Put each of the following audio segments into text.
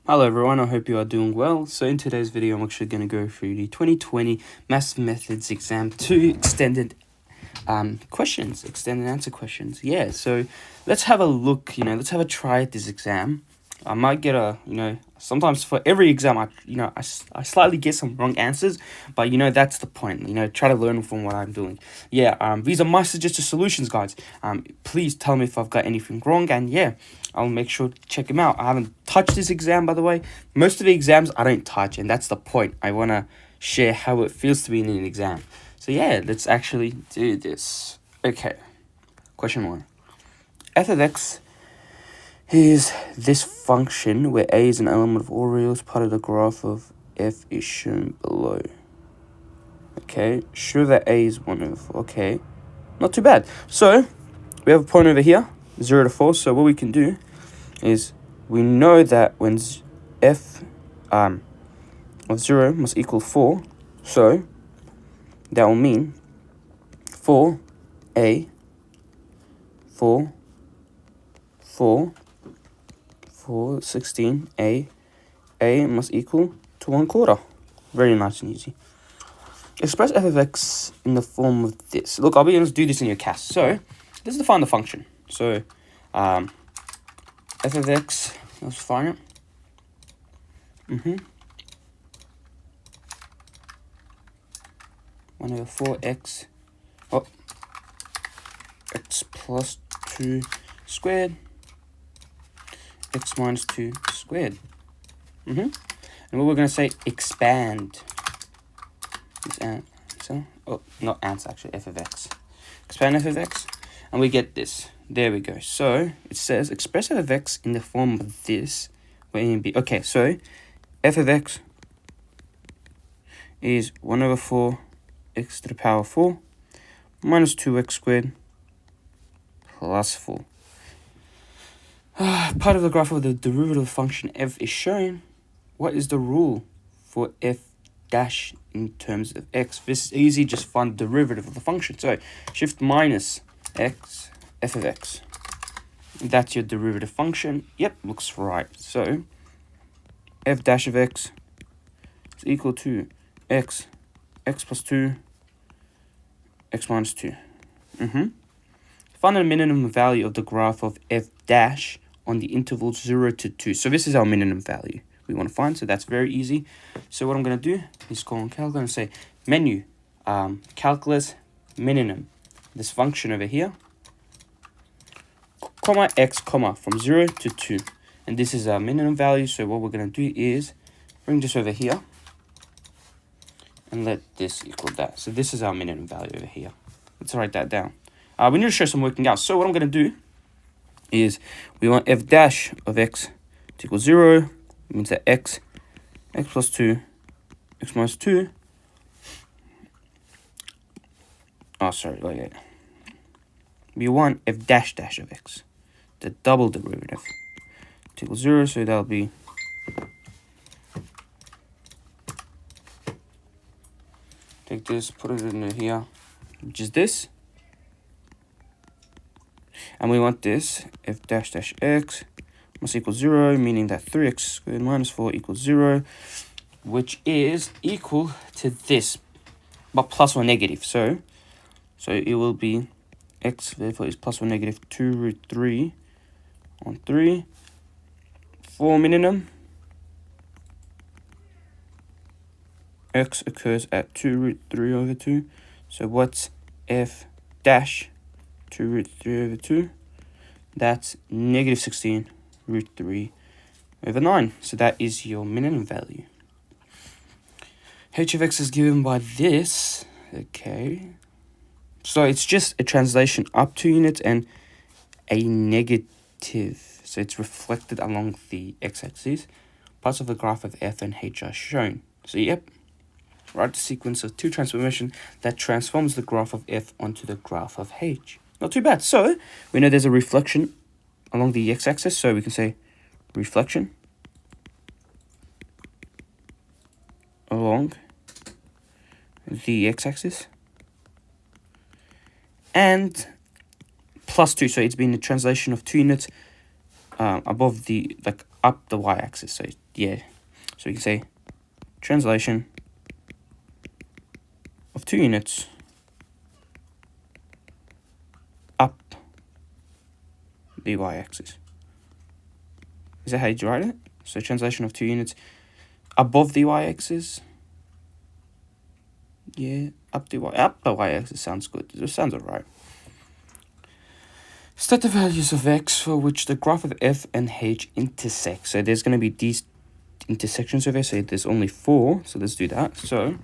Hello everyone, I hope you are doing well. So in today's video, I'm actually going to go through the 2020 Maths Methods Exam 2 extended extended answer questions. Yeah, so let's have a look, let's have a try at this exam. I might get sometimes for every exam, I slightly get some wrong answers, but that's the point, try to learn from what I'm doing. Yeah, these are my suggested solutions, guys. Please tell me if I've got anything wrong, and yeah, I'll make sure to check them out. I haven't touched this exam, by the way. Most of the exams I don't touch, and that's the point. I want to share how it feels to be in an exam. So yeah, let's actually do this. Okay, question 1. F of x is this function where a is an element of all reals. Part of the graph of f is shown below. Okay, show that a is 1 over 4. Okay, not too bad. So we have a point over here, 0 to 4. So what we can do is we know that when f of 0 must equal 4, so that will mean 4a 16a must equal to 1/4. Very nice and easy. Express f of x in the form of this. Look, I'll be able to do this in your cast. So let's define the function. So f of x, let's find it. 1 over 4x, x plus 2 squared, x minus 2 squared. And what we're going to say, expand. Not answer, actually, f of x. Expand f of x, and we get this. There we go. So it says express f of x in the form of this, where a and b. Okay, so f of x is 1 over 4 x to the power 4 minus 2x squared plus 4. Part of the graph of the derivative function f is shown. What is the rule for f dash in terms of x? This is easy, just find the derivative of the function. So shift minus x, f of x. That's your derivative function. Yep, looks right. So f dash of x is equal to x plus 2, x minus 2. Find the minimum value of the graph of f dash on the intervals 0 to 2. So this is our minimum value we want to find. So that's very easy. So what I'm going to do is go on calculator and say menu, calculus, minimum. This function over here, comma x, comma, from 0 to 2. And this is our minimum value. So what we're going to do is bring this over here and let this equal that. So this is our minimum value over here. Let's write that down. We need to show some working out. So what I'm going to do is we want f dash of x to equal 0. It means that x plus 2, x minus 2. We want f dash of x, the double derivative, to equal 0. So that'll be take this, put it in here, which is this. And we want this, f dash x must equal 0, meaning that 3x squared minus 4 equals 0, which is equal to this, but plus or negative. So it will be x, therefore, is plus or negative 2 root 3 on 3. 4 minimum. X occurs at 2 root 3 over 2. So what's f dash 2 root 3 over 2? That's negative 16 root 3 over 9. So that is your minimum value. H of x is given by this. Okay. So it's just a translation up 2 units and a negative. So it's reflected along the x-axis. Parts of the graph of f and h are shown. So yep. Write the sequence of 2 transformation that transforms the graph of f onto the graph of h. Not too bad. So we know there's a reflection along the x-axis, so we can say reflection along the x-axis and plus 2. So it's been a translation of 2 units above the up the y-axis. So yeah, so we can say translation of 2 units up the y-axis. Is that how you write it? So translation of 2 units above the y-axis. Yeah, up the y-axis sounds good. It sounds alright. State the values of x for which the graph of f and h intersect. So there's going to be these intersections over here. So there's only 4. So let's do that. So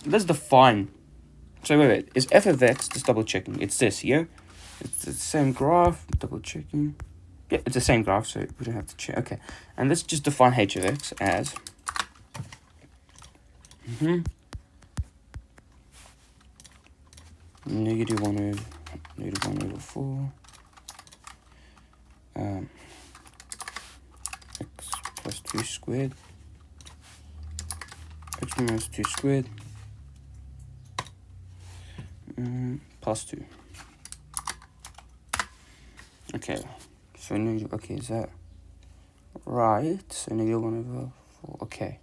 let's define. So wait. Is f of x, just double checking. It's this, yeah? It's the same graph. Double checking. Yeah, it's the same graph, so we don't have to check. Okay. And let's just define h of x as -1 over 4 x plus 2 squared, x minus 2 squared, plus 2. Okay, so okay, is that right? So -1 over 4. Okay,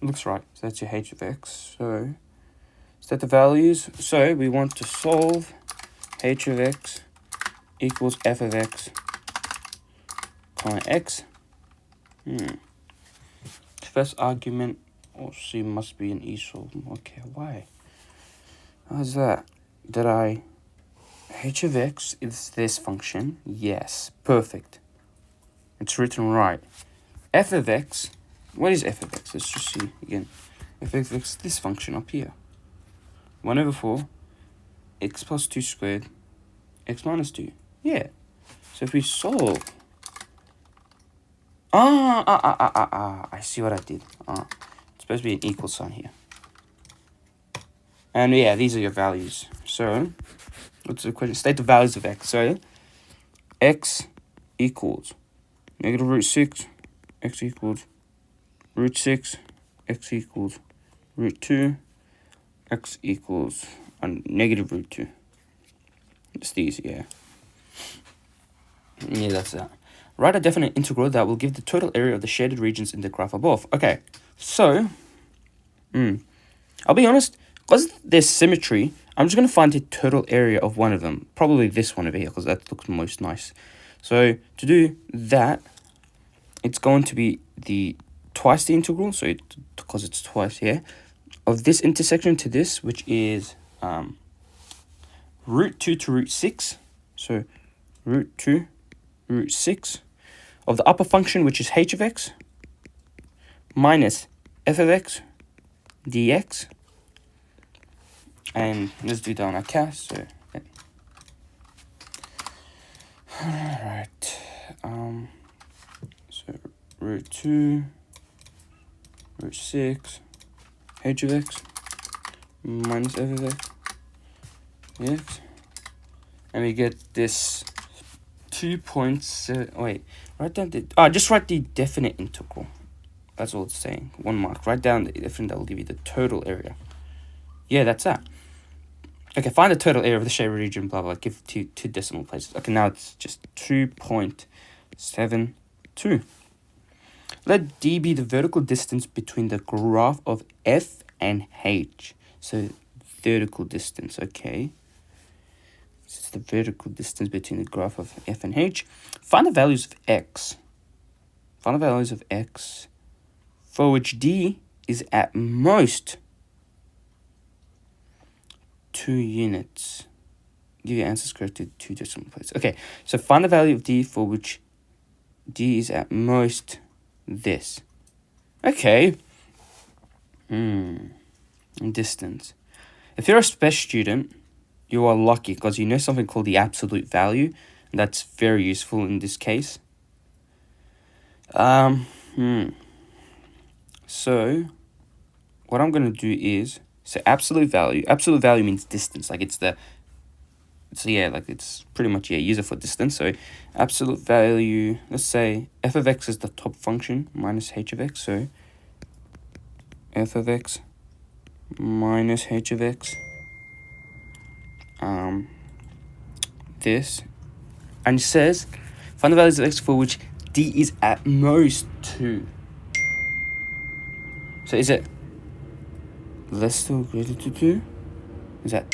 looks right. So that's your h of x. So set the values. So we want to solve h of x equals f of x comma x. First argument, or C must be an E solve. Okay, why? How's that? Did I... h of x is this function? Yes, perfect. It's written right. F of x, what is f of x? Let's just see again. F of x is this function up here. 1 over 4, x plus 2 squared, x minus 2. Yeah. So if we solve... I see what I did. It's supposed to be an equal sign here. And yeah, these are your values. So, what's the question? State the values of x. So, x equals -√6, x equals √6, x equals √2, x equals -√2. It's these, yeah. Yeah, that's that. Write a definite integral that will give the total area of the shaded regions in the graph above. Okay, so, I'll be honest, because there's symmetry, I'm just going to find the total area of one of them. Probably this one over here, because that looks most nice. So, to do that, it's going to be twice the integral, so because it's twice here, of this intersection to this, which is √2 to √6. So, √2, √6 of the upper function, which is h of x, minus f of x dx. And let's do that on our cast. So, yeah. Alright. So √2, √6, h of x, minus f of x dx. And we get this 2.7. Wait, write down just write the definite integral. That's all it's saying. 1 mark. Write down the definite, that will give you the total area. Yeah, that's that. Okay, find the total area of the shaded region, blah, blah, give two decimal places. Okay, now it's just 2.72. Let D be the vertical distance between the graph of F and H. So, vertical distance, okay. This is the vertical distance between the graph of F and H. Find the values of X. Find the values of X for which D is at most 2 units. Give your answers correct to 2 decimal places. Okay, so find the value of D for which D is at most this. Okay. Distance. If you're a special student, you are lucky because you know something called the absolute value. And that's very useful in this case. So, what I'm going to do is, so absolute value means distance, like it's pretty much, use it for distance. So absolute value, let's say f of x is the top function minus h of x, so f of x minus h of x, this, and it says find the values of x for which D is at most 2. So is it less or greater to 2? Is that?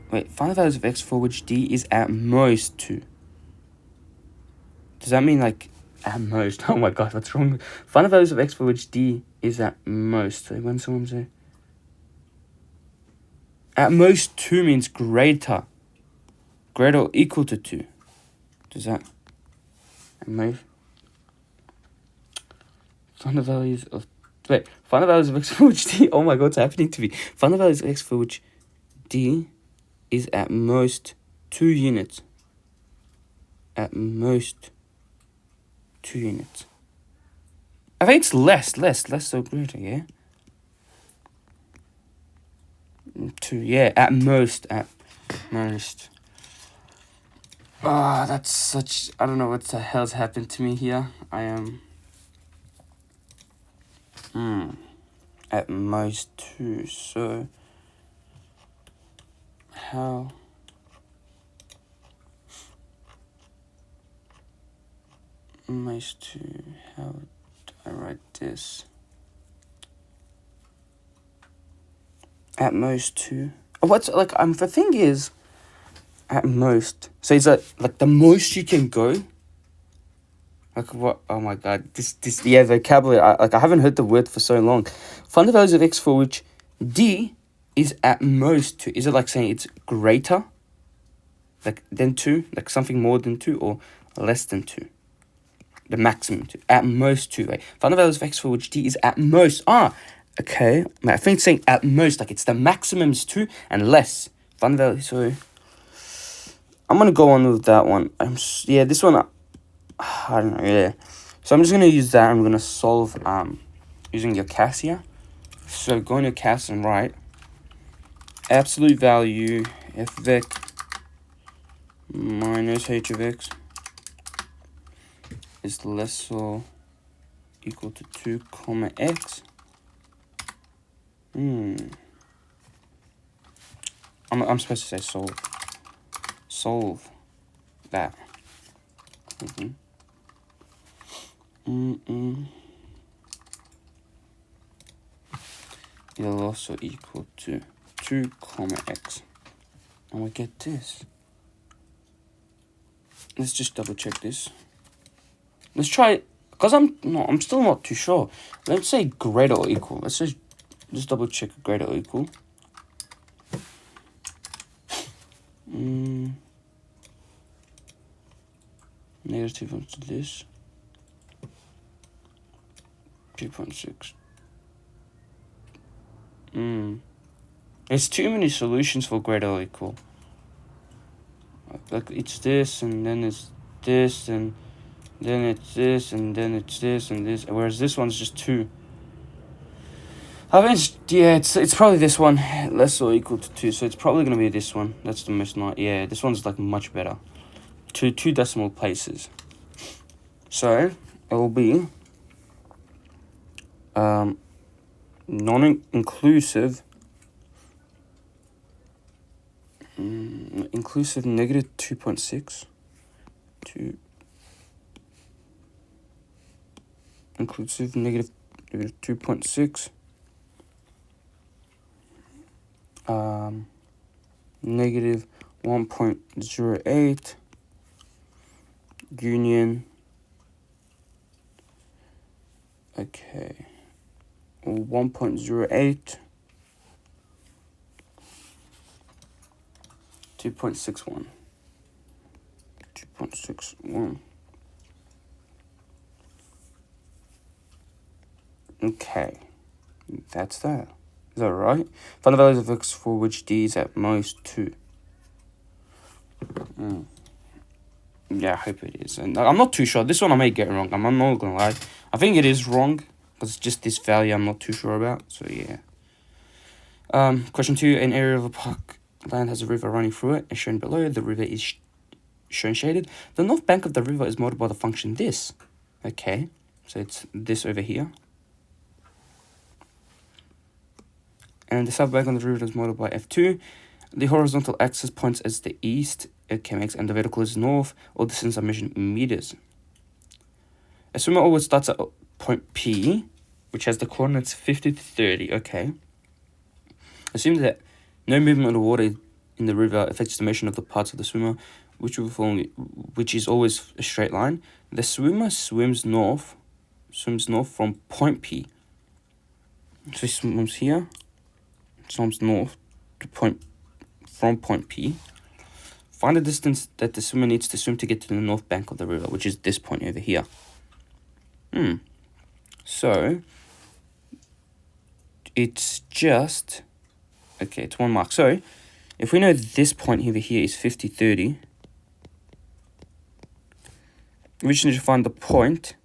Wait, find the values of x for which D is at most 2. Does that mean like at most? Oh my god, what's wrong? Find the values of x for which D is at most. So when someone say at most 2 means greater or equal to 2. Does that at most? Find the values of x for which D. Oh my god, what's happening to me? Find the values of x for which D is at most 2 units. At most 2 units. I think it's less so greater, yeah? 2, yeah, at most. Ah, that's such, I don't know what the hell's happened to me here. I am, at most 2, so, how, most 2, how do I write this? At most 2. What's, like, the thing is, at most, so is that, like, the most you can go? Like, what? Oh my god, yeah, vocabulary, I haven't heard the word for so long. Find the values of x for which D is at most 2. Is it like saying it's greater, like, than 2? Like, something more than 2, or less than 2? The maximum 2. At most 2, right? Find the values of x for which D is at most. Okay. I think it's saying at most, like, it's the maximum is 2 and less. Find the value, so I'm gonna go on with that one. Yeah, this one, I don't know, yeah. So I'm just gonna use that. I'm gonna solve using your CAS here. So go on your CAS and write absolute value f of x minus h of x is less or equal to 2 comma x. I'm supposed to say solve that. It'll also equal to 2 comma x, and we get this. Let's just double check this. Let's try it, because I'm still not too sure. Let's say greater or equal. Let's just double check greater or equal. Negative 2 to this. 2.6. There's too many solutions for greater or equal. Like, it's this, and then it's this, and then it's this, and then it's this, and this. Whereas this one's just 2. I think it's probably this one, less or equal to 2. So it's probably gonna be this one. That's the most yeah. This one's like much better. 2 decimal places. So it will be non-inclusive. Inclusive negative 2.6. Inclusive negative 2.6. Negative 1.08 union, okay, 1.08 2.61. Okay, that's that. Is that right? Find the values of x for which D is at most 2. Yeah, I hope it is. And I'm not too sure. This one I may get wrong. I'm not gonna lie. I think it is wrong, because it's just this value I'm not too sure about. So yeah. Question 2. An area of a park land has a river running through it, as shown below. The river is shown shaded. The north bank of the river is modeled by the function this. Okay, so it's this over here. And the south bank of the river is modeled by f2. The horizontal axis points as the east, kmx, and the vertical is north. All distance are measured in meters. A swimmer always starts at point P, which has the coordinates 50 to 30. Okay. Assume that no movement of the water in the river affects the motion of the parts of the swimmer, which is always a straight line. The swimmer swims north from point P. So he swims here, swims north to from point P. Find the distance that the swimmer needs to swim to get to the north bank of the river, which is this point over here. So it's just, okay, it's 1 mark. So if we know this point over here is 50, 30, we just need to find the point,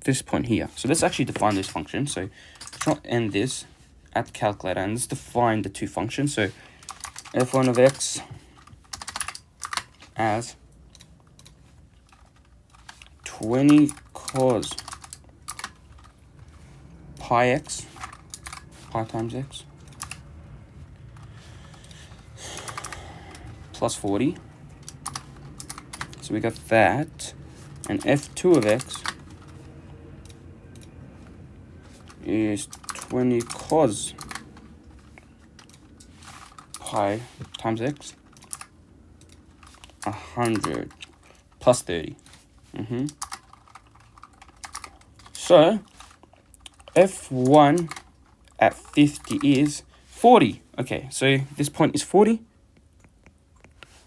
this point here. So let's actually define this function. So let's not end this at calculator, and let's define the two functions. So f1 of x as 20 cos pi x, pi times x, plus 40. So we got that. And f2 of x is 20 cos pi times x, 100 plus 30. So f1 at 50 is 40. Okay, so this point is 40.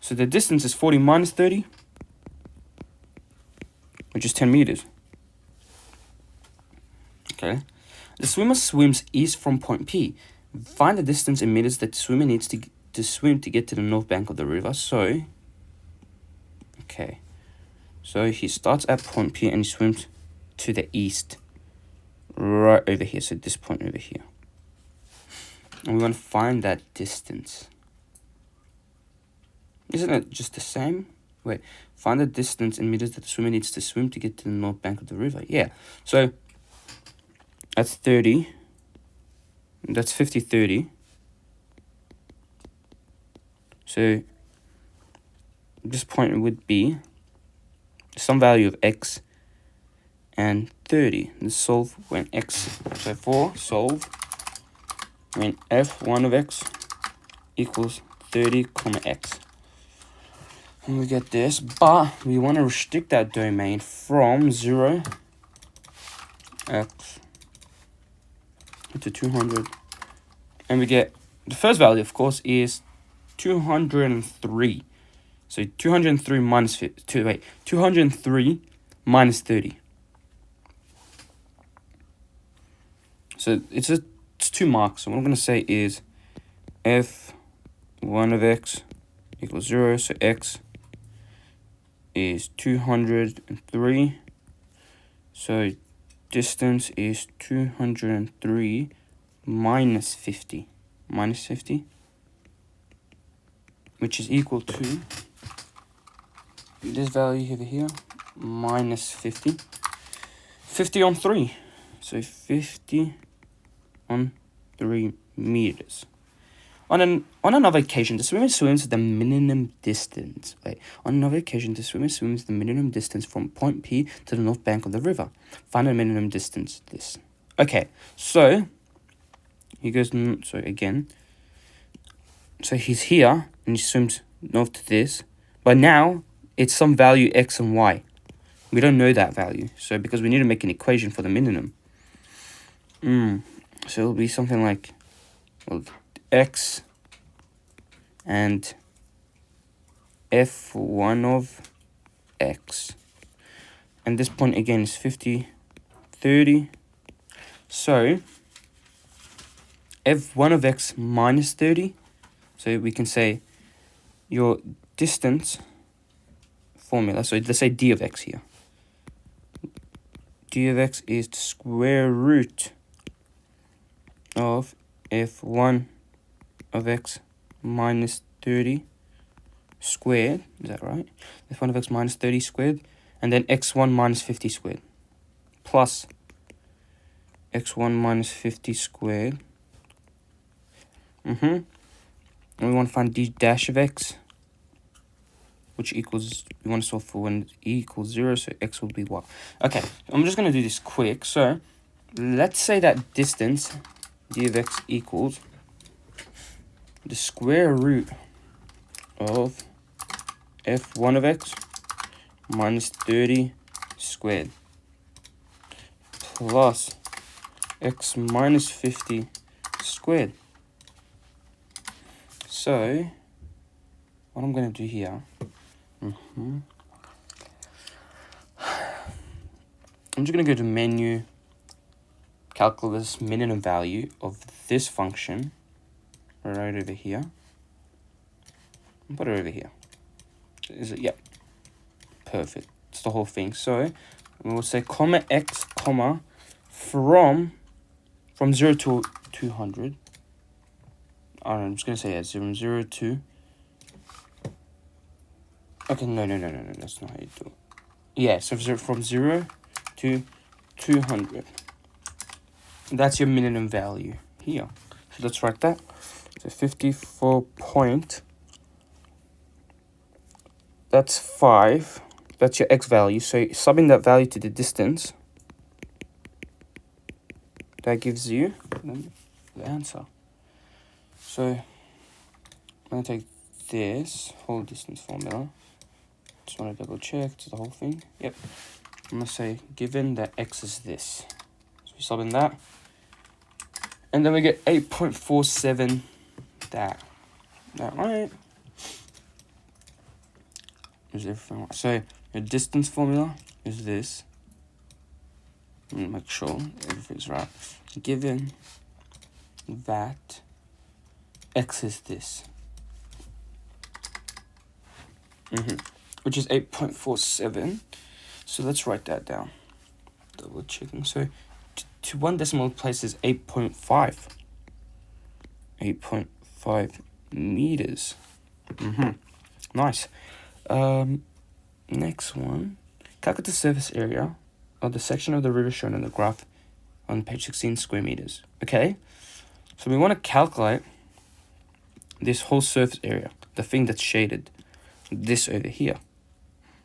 So the distance is 40 minus 30, which is 10 meters. Okay. The swimmer swims east from point P. Find the distance in meters that the swimmer needs to swim to get to the north bank of the river. So, okay. So he starts at point P and he swims to the east, right over here. So this point over here. And we want to find that distance. Isn't it just the same? Wait, find the distance in meters that the swimmer needs to swim to get to the north bank of the river. Yeah, so that's 30. That's 50, 30. So this point would be some value of x and 30. Let's solve when x, so for solve when f1 of x equals 30 comma x. And we get this, but we want to restrict that domain from 0 x to 200. And we get, the first value, of course, is 203. So 203 minus 203 minus 30. So it's 2 marks. So what I'm going to say is f1 of x equals 0. So x is 203. So distance is 203 minus 50. Minus 50. Which is equal to this value over here. Minus 50. 50 on 3. So 50 on 3 meters. On another occasion, the swimmer swims the minimum distance. On another occasion, the swimmer swims the minimum distance from point P to the north bank of the river. Find the minimum distance. This. Okay, so he goes. So again, so he's here and he swims north to this, but now it's some value x and y. We don't know that value, so because we need to make an equation for the minimum. So it'll be something like, well, x and f1 of x, and this point again is 50, 30. So f1 of x minus 30. So we can say your distance formula. So let's say d of x here. D of x is the square root of f1 of x minus 30 squared. Is that right? f1 of x minus 30 squared. And then x1 minus 50 squared. Plus x1 minus 50 squared. And we want to find d dash of x. which equals, we want to solve for when e equals 0, so x will be what? Okay, I'm just going to do this quick. So let's say that distance, d of x equals the square root of f1 of x minus 30 squared plus x minus 50 squared. So what I'm going to do here, I'm just going to go to menu, calculus, minimum value of this function right over here, and put it over here. Is it? Yep. Perfect. It's the whole thing. So we will say comma x comma from 0 to 200. I'm just gonna say yeah, 0 to. Okay, no, that's not how you do it. Yeah, so from 0 to 200. That's your minimum value here. So let's write that. So 54 point. That's 5. That's your x value. So subbing that value to the distance, that gives you the answer. So I'm going to take this whole distance formula. Just want to double check to the whole thing. Yep. I'm going to say given that x is this. So we sub in that. And then we get 8.47 that. That right. Is everything right? So your distance formula is this. Make sure everything's right. Given that x is this, which is 8.47. So let's write that down. Double checking. So to one decimal place is 8.5. 8.5 meters. Nice. Next one. Calculate the surface area of the section of the river shown in the graph on page 16 square meters. Okay. So we want to calculate this whole surface area, the thing that's shaded, this over here,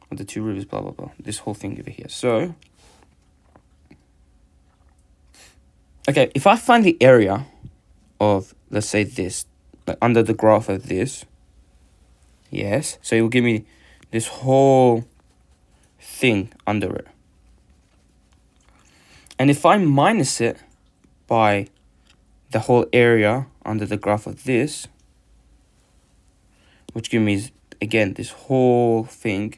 with the two rivers, blah, blah, blah, this whole thing over here. So, okay, if I find the area of, let's say this, like under the graph of this, yes, so it will give me this whole thing under it. And if I minus it by the whole area under the graph of this, which gives me, again, this whole thing,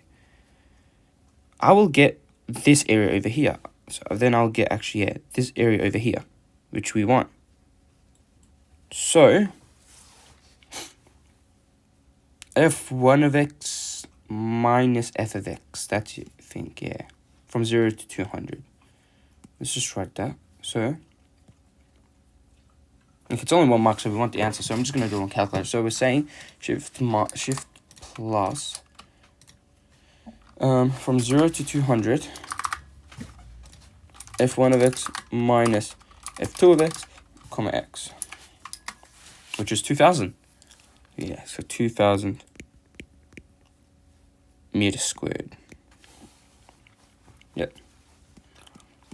I will get this area over here. So then I'll get, actually, yeah, this area over here, which we want. So, f1 of x minus f of x, that's your thing, yeah, from 0 to 200. Let's just write that. So, it's only 1 mark, so we want the answer. So I'm just going to do it on calculator. So we're saying shift plus from 0 to 200, f1 of x minus f2 of x, comma x, which is 2,000. Yeah, so 2,000 meters squared. Yep.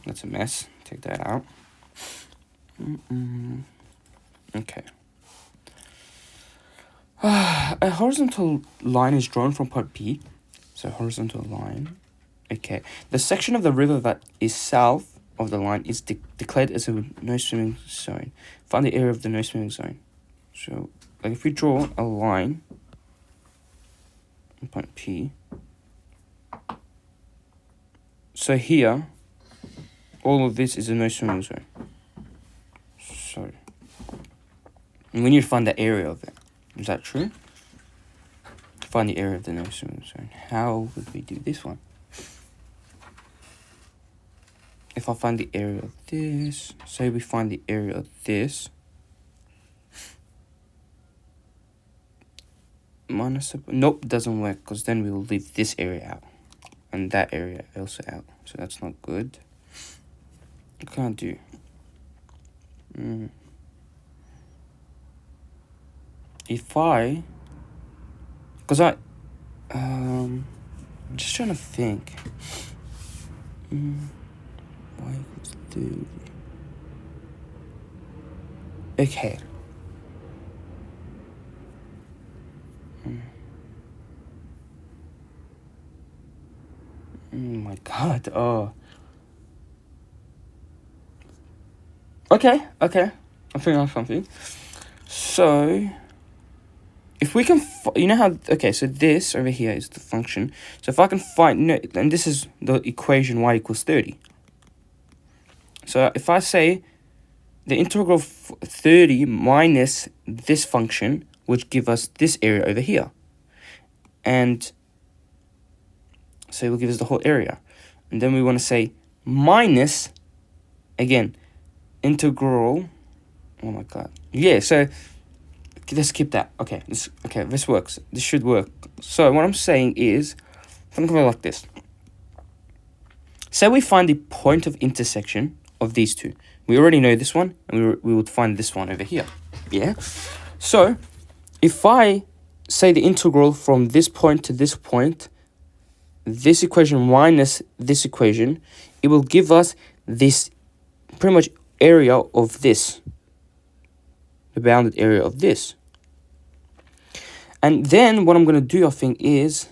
That's a mess. Take that out. Okay. A horizontal line is drawn from part B. So horizontal line. Okay. The section of the river that is south of the line is declared as a no swimming zone. Find the area of the no swimming zone. So, like if we draw a line on point P. So here, all of this is a no swimming zone. So, and we need to find the area of it. Is that true? Find the area of the no swimming zone. How would we do this one? If I find the area of this, say we find the area of this, minus, nope, doesn't work, because then we will leave this area out, and that area also out, so that's not good. I can't do. If I, because I'm just trying to think. Y equals 30. Okay. Oh my god. Oh. Okay. I'm figuring out something. So, if we can, you know how, okay, so this over here is the function. So if I can find, no, and this is the equation y equals 30. So if I say the integral of 30 minus this function, which give us this area over here. And so it will give us the whole area. And then we want to say minus, again, integral, oh my god. Yeah, so let's keep that. Okay, this works. This should work. So what I'm saying is, think of it like this. Say we find the point of intersection of these two. We already know this one, and we would find this one over here. Yeah? So, if I say the integral from this point to this point, this equation minus this equation, it will give us this pretty much area of this. The bounded area of this. And then what I'm going to do, I think, is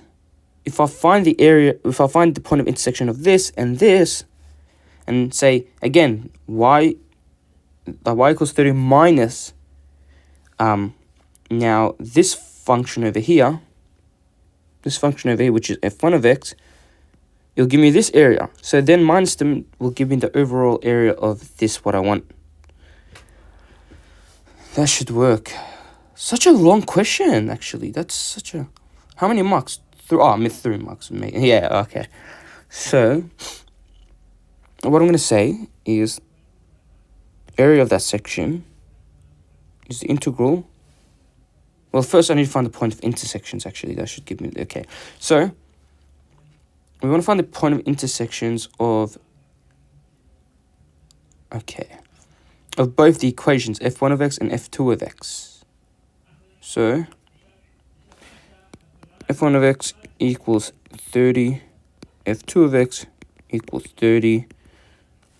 if I find the area, if I find the point of intersection of this, and say, again, y equals 30 minus, now this function over here, which is f1 of x, it'll give me this area. So then minus them will give me the overall area of this, what I want. That should work. Such a long question, actually. That's such a... How many marks? I missed 3 marks. Yeah, okay. So, what I'm going to say is area of that section is the integral. Well, first I need to find the point of intersections, actually. That should give me... Okay. So, we want to find the point of intersections of... Okay. Of both the equations, f1 of x and f2 of x. So, f1 of x equals 30, f2 of x equals 30.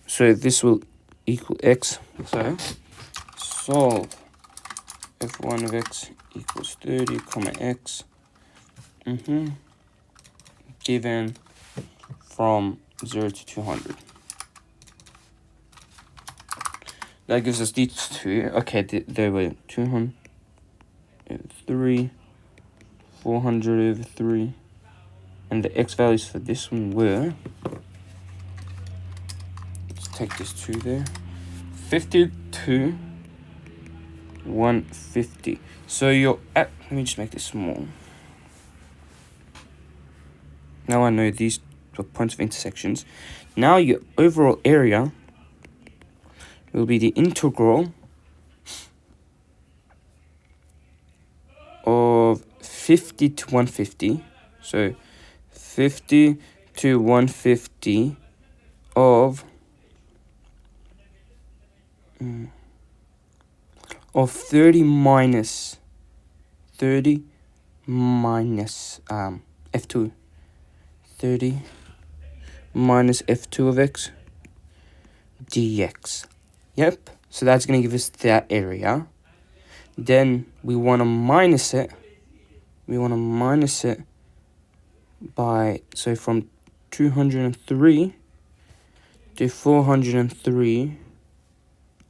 So this will equal x. So, solve f1 of x equals 30, comma x. Given from 0 to 200. That gives us these two. Okay, there were 200 over 3, 400 over 3. And the x values for this one were, let's take this 2 there, 52, 150. So you're at, let me just make this small. Now I know these are points of intersections. Now your overall area will be the integral of 50 to 150. So 50 to 150 of 30 minus f2. 30 minus f2 of x dx. Yep, so that's going to give us that area. Then we want to minus it. By, so from 203 to 403,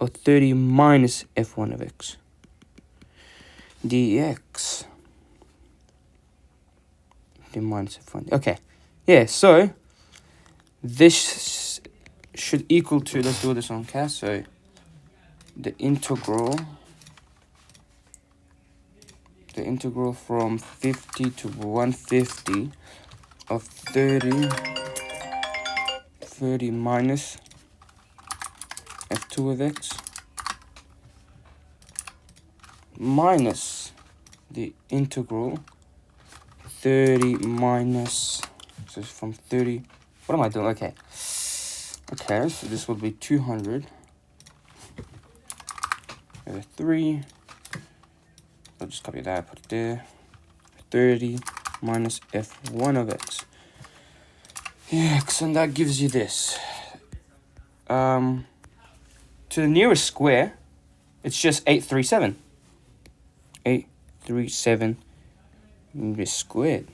or 30 minus f1 of x dx. The minus f1. Okay, yeah, so this should equal to, let's do this on cast, so the integral from 50 to 150 of 30 minus f2 of x minus the integral 30 minus, so it's from 30, what am I doing? Okay, so this will be 200 over 3. I'll just copy that, put it there. 30 minus f1 of x. And that gives you this. To the nearest square, it's just 837. 837 squared.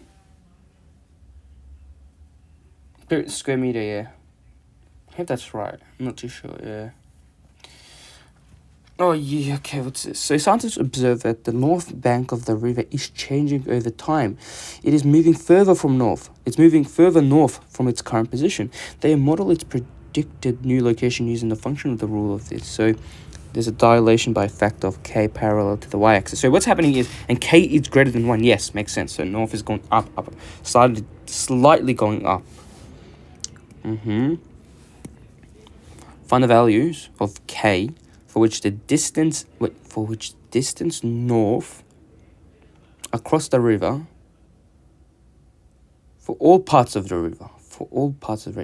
Square meter, yeah. I hope that's right. I'm not too sure, yeah. Oh, yeah, okay, what's this? So scientists observe that the north bank of the river is changing over time. It is moving further from north. It's moving further north from its current position. They model its predicted new location using the function of the rule of this. So there's a dilation by a factor of k parallel to the y-axis. So what's happening is, and k is greater than 1. Yes, makes sense. So north is going up, slightly going up. Find the values of k for which distance north across the river for all parts of the river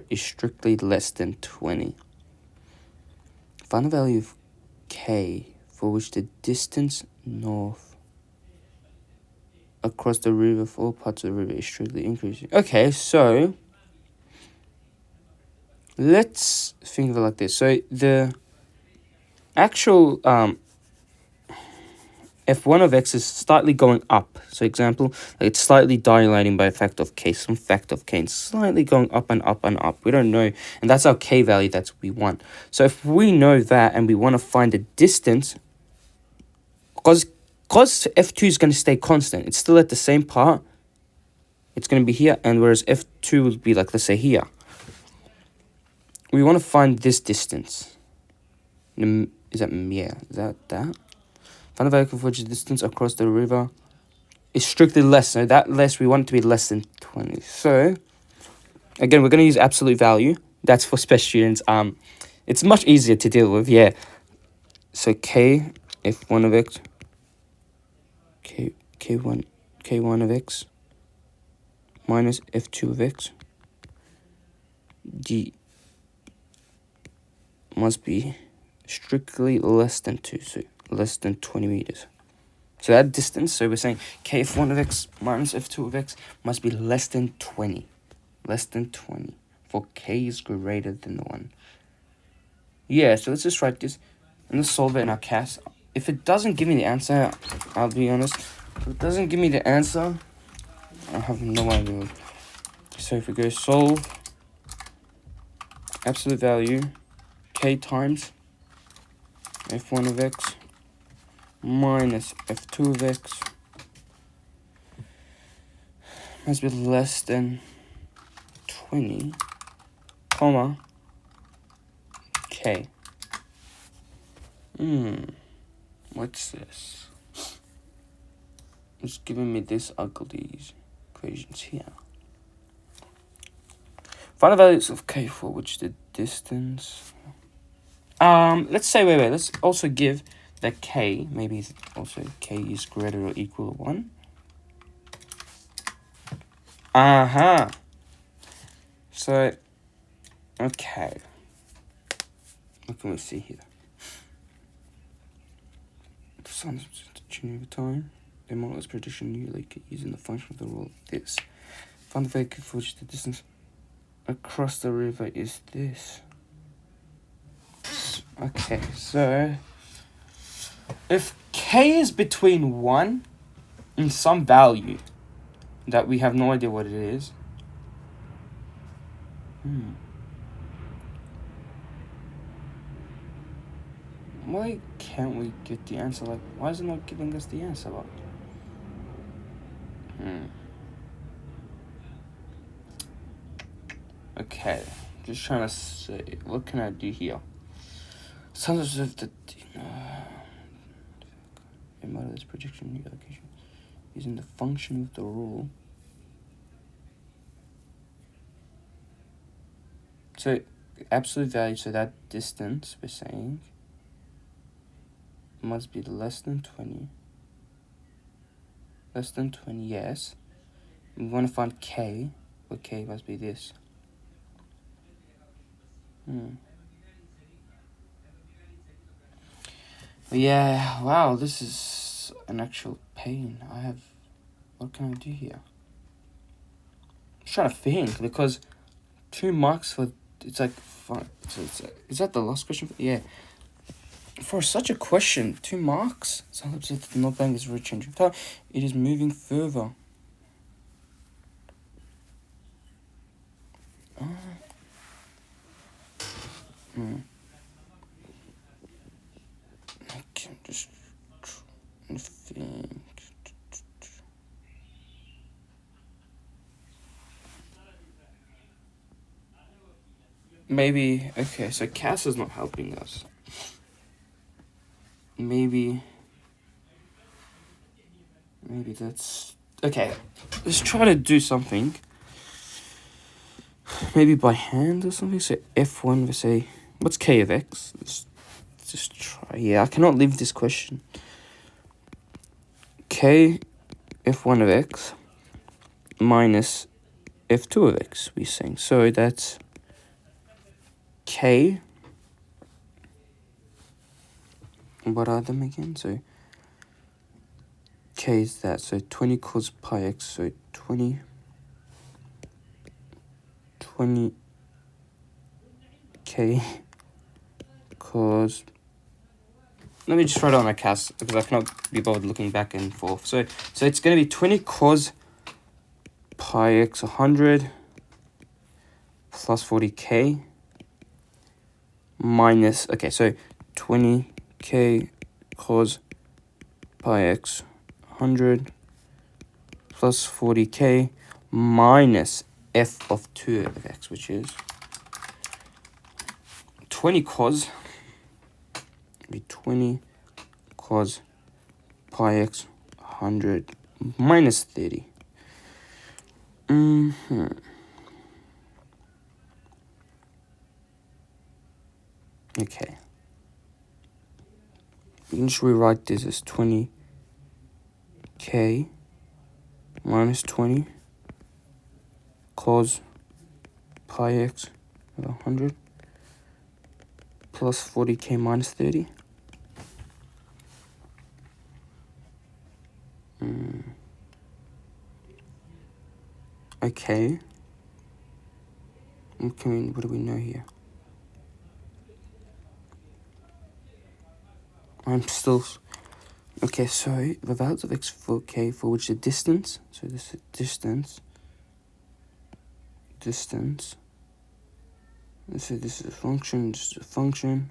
is strictly less than 20. Find the value of k for which the distance north across the river for all parts of the river is strictly increasing. Okay, so let's think of it like this. So the actual f1 of x is slightly going up. So example, it's slightly dilating by a factor of k, some factor of k, and slightly going up and up and up. We don't know, and that's our k value that we want. So if we know that and we want to find the distance, because f2 is going to stay constant, it's still at the same part, it's going to be here, and whereas f2 will be like, let's say here. We want to find this distance. Is that that? Find the value of which the distance across the river is strictly less. So that less, we want it to be less than 20. So again, we're going to use absolute value. That's for special students. It's much easier to deal with, yeah. So k f1 of x, k1 of x minus f2 of x d must be strictly less than 2, so less than 20 meters. So that distance, so we're saying k f1 of x minus f2 of x must be less than 20. Less than 20. For k is greater than 1. Yeah, so let's just write this and let's solve it in our CAS. If it doesn't give me the answer, I'll be honest. If it doesn't give me the answer, I have no idea. So if we go solve, absolute value, k times f1 of x minus f2 of x must be less than 20, comma, k. What's this? It's giving me this ugly equations here. Find the values of k for which the distance. Let's say, wait. Let's also give that k, maybe also k is greater or equal to 1. So, okay. What can we see here? The sun's changing over time. The model is prediction new like using the function of the rule of this. Find the value for which the distance across the river is this. Okay, so if k is between 1 and some value that we have no idea what it is, why can't we get the answer? Like, why is it not giving us the answer? Like, okay, just trying to say, what can I do here? Sometimes if the model is projection new location using the function of the rule. So absolute value, so that distance we're saying must be less than 20. Less than 20, yes. We want to find k. Well, k must be this. Yeah, wow, this is an actual pain. What can I do here? trying to think, because 2 marks for, it's like, is that the last question? Yeah. For such a question, 2 marks. So the North Bank is changing time. It is moving further. Okay, I'm just trying to think. Maybe, okay, so Cass is not helping us. Maybe that's, okay, let's try to do something. Maybe by hand or something. So F1, we say, what's K of X? Let's just try. Yeah, I cannot leave this question. K F1 of X minus F2 of X, we're saying. So that's K. What are them again? So K is that. So 20 cos pi X. So 20 K cos. Let me just write it on my CAS because I cannot be bothered looking back and forth. So it's going to be 20 cos pi X 100 plus 40K minus, okay, so 20K cos pi X 100 plus 40K minus F of 2 of X, which is 20 cos, be 20 cos pi X 100 minus 30. Okay. You can just rewrite this as 20K minus 20 cos pi X 100 plus 40K minus 30. Okay. What do we know here? I'm still... Okay, so the values of X for K for which the distance... So this is distance. So this is a function, just a function.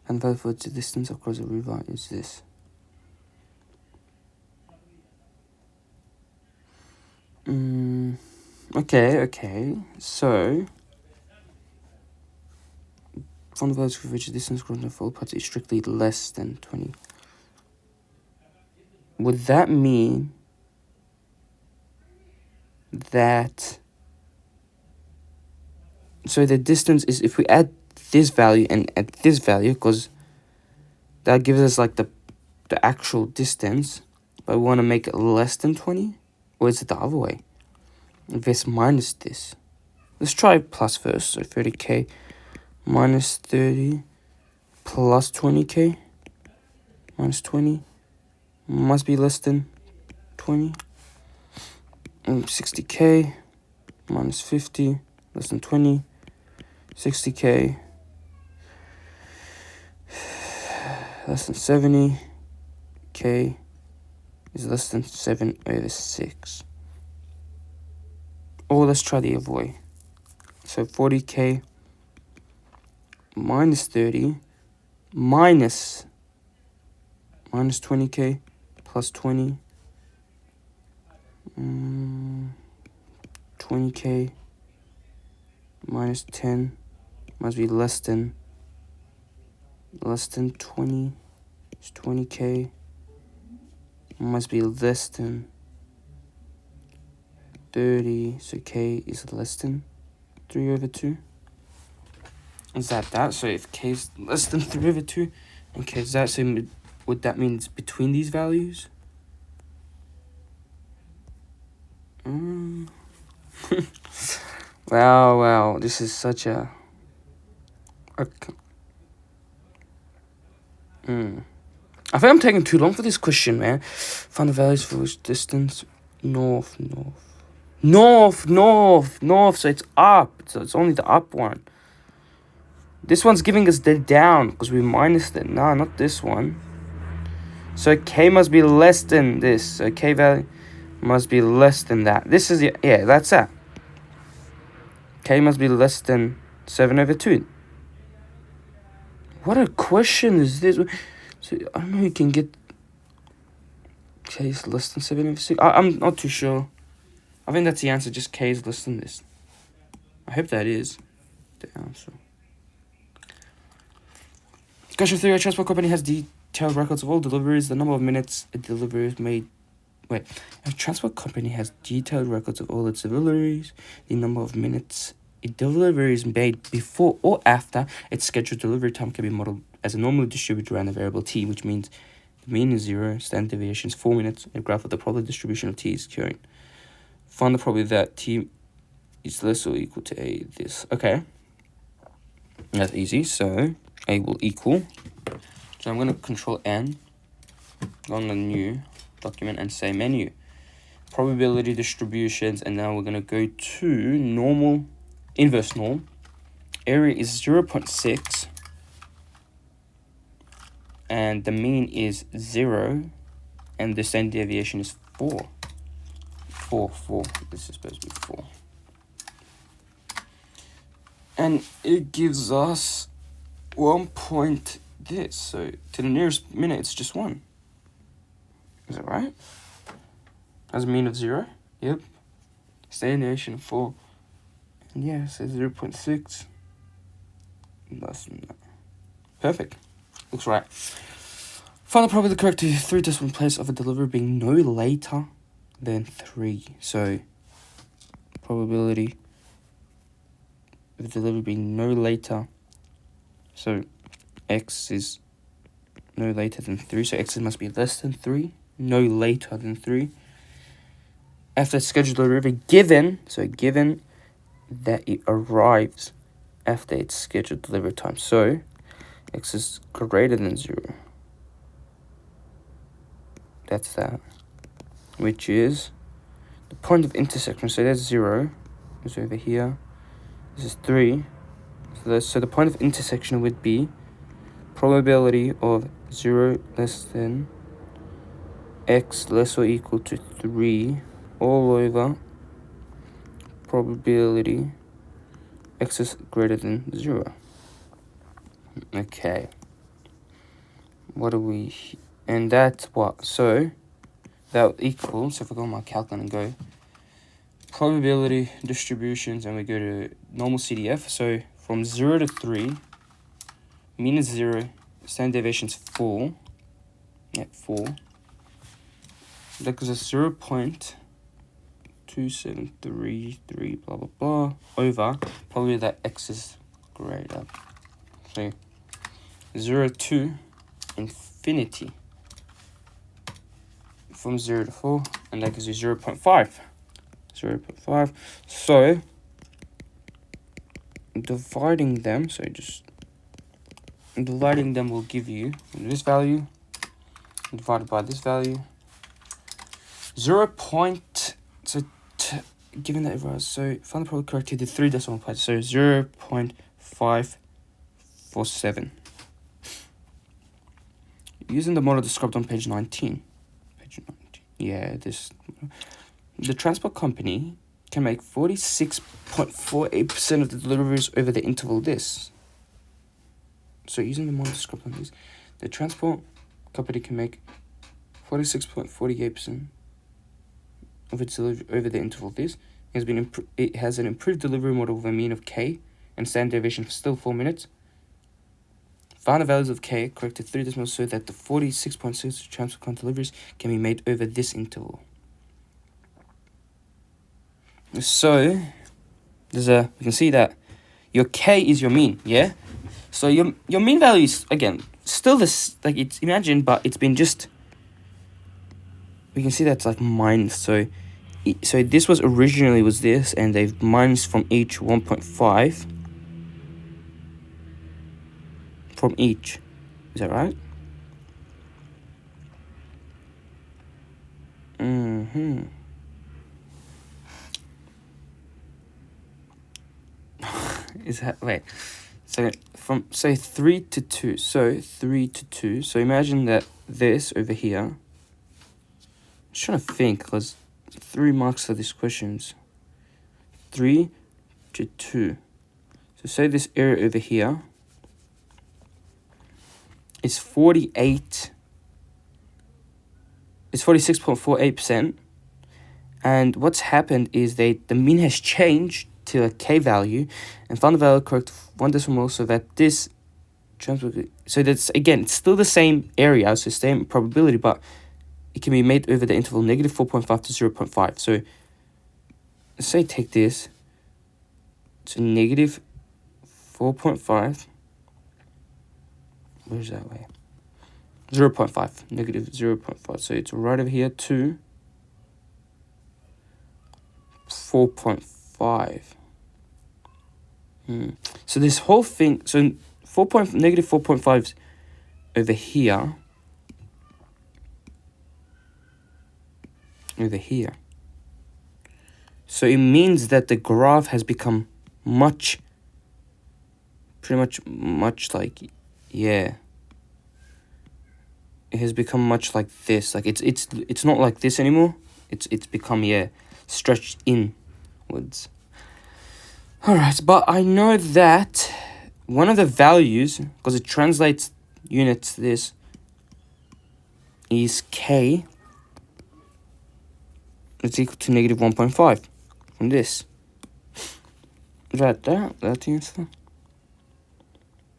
And the value for the distance across the river is this. Okay. So, from the values for which the distance across the full part is strictly less than 20. Would that mean that... So the distance is, if we add this value and add this value, because that gives us like the actual distance, but we want to make it less than 20? Or is it the other way? This minus this. Let's try plus first. So 30K minus 30 plus 20K minus 20 must be less than 20. And 60K minus 50 less than 20. 60K less than 70K is less than 7 over 6. Or let's try the other way. So 40K minus 30 minus 20K plus 20. 20K minus 10 must be less than 20. It's 20K must be less than 30, so K is less than 3 over 2. Is that? So if K is less than 3 over 2, and K is that, so would that mean it's between these values? Wow, this is such a... I think I'm taking too long for this question, man. Find the values for which distance, north. North. So it's up. So it's only the up one. This one's giving us the down because we minus it. No, not this one. So k must be less than this. So k value must be less than that. This is, yeah, that's that. K must be less than 7/2. What a question is this? So I don't know, you can get k is less than 7/6. I'm not too sure. I think that's the answer, just k is less than this. I hope that is the answer. Question 3. A transport company has detailed records of all deliveries, the number of minutes a delivery is made. Wait. A transport company has detailed records of all its deliveries, the number of minutes a delivery is made before or after its scheduled delivery time can be modeled as a normally distributed around the variable t, which means the mean is 0, standard deviation is 4 minutes, a graph of the probability distribution of t is current. Find the probability that t is less or equal to a this. Okay. That's easy. So a will equal. So I'm going to control N on the new document and say menu. Probability distributions, and now we're going to go to normal, inverse norm. Area is 0.6 and the mean is 0 and the standard deviation is 4. 4. This is supposed to be 4. And it gives us 1 point this. So to the nearest minute, it's just 1. Is that right? Has a mean of 0. Yep. Standard deviation of 4. And yeah, it says 0.6. Less than that. Perfect. Looks right. Find the probability correct to 3 decimal place of a delivery being no later than 3. So probability of the delivery being no later. So x is no later than 3. So x must be less than 3. No later than 3. After scheduled delivery, given that it arrives after its scheduled delivery time. So x is greater than 0. That's that. Which is the point of intersection. So that's 0. It's over here. This is 3. So the point of intersection would be probability of 0 less than x less or equal to 3 all over probability x is greater than 0. Okay. What do we... And that's what? So that equals... So if I go on my calculator and go probability distributions and we go to normal CDF. So from 0 to 3, mean is 0, standard deviation is 4. Yeah, 4. That gives us 0.2733 blah blah blah over probably that x is greater. So 0 to infinity from 0 to 4, and that gives you 0.5. 0.5. So dividing them, will give you this value divided by this value. 0. So given that it was, so find the probability correct to the 3 decimal places. So 0.547. Using the model described on page 19. Yeah, the transport company can make 46.48% of the deliveries over the interval this. So using the model described on this, the transport company can make 46.48% of its delivery over the interval this. It has an improved delivery model with a mean of k and standard deviation for still 4 minutes. Find the values of k correct to 3 decimals so that the 46.6 transport company deliveries can be made over this interval. So we can see that your k is your mean, yeah? So your mean value is, again, still this, like it's imagined, but it's been just, we can see that's like minus. So this was originally was this, and they've minus from each 1.5 from each. Is that right? is that, wait. So from, say 3 to 2. So 3 to 2. So imagine that this over here. I'm just trying to think, because 3 marks for these questions. 3 to 2. So say this area over here is 48. It's 46.48%. And what's happened is the mean has changed to a k value and found the value correct 1 decimal, so that this so that's, again, it's still the same area, so same probability, but it can be made over the interval negative 4.5 to 0.5. So let's say take this to negative 4.5. Where's that way? 0.5, negative 0.5. So it's right over here to 4.5. So this whole thing, so negative 4.5 over here. So it means that the graph has become pretty much like, yeah. It has become much like this. Like it's not like this anymore. It's become, yeah, stretched inwards. Alright, but I know that one of the values, because it translates units to this, is k. It's equal to negative 1.5 from this. Is that the answer?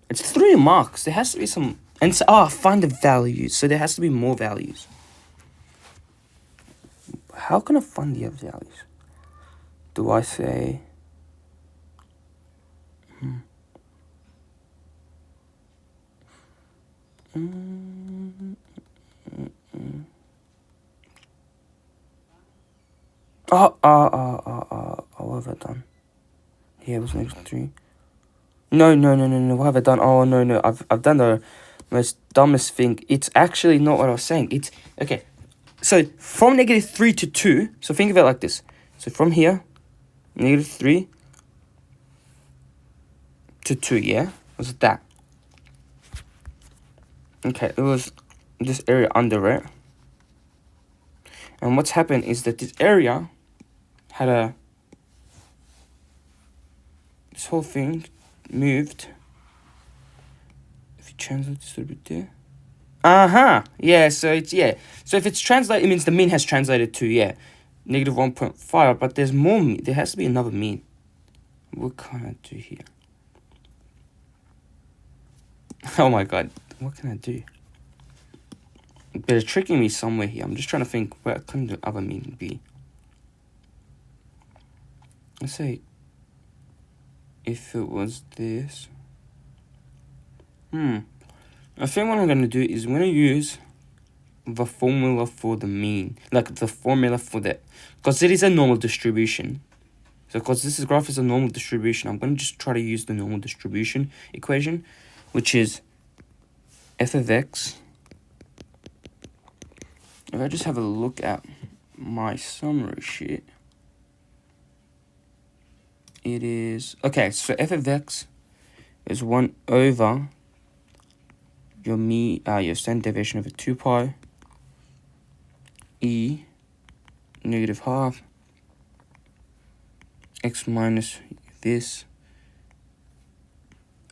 It's 3 marks. There has to be some. And so, find the values. So there has to be more values. How can I find the other values? Do I say... What have I done? Yeah, it was negative 3. No. What have I done? Oh, no. I've done the most dumbest thing. It's actually not what I was saying. It's, okay. So, from negative 3 to 2, so think of it like this. So, from here, negative 3 to 2, yeah? Was it that? Okay, it was this area under it. And what's happened is that this area had this whole thing moved. If you translate this a little bit there. Yeah, so it's, yeah. So if it's translated, it means the mean has translated to, yeah, negative 1.5. But there's more mean. There has to be another mean. What can I do here? Oh my god. What can I do? They're tricking me somewhere here. I'm just trying to think, where can the other mean be? Let's say if it was this. I think what I'm going to do is I'm going to use the formula for the mean. Like the formula for that. Because it is a normal distribution. So because this graph is a normal distribution, I'm going to just try to use the normal distribution equation. Which is f of x. If I just have a look at my summary sheet. It is... Okay, so f of x is 1 over... your standard deviation over 2 pi e negative half x minus this,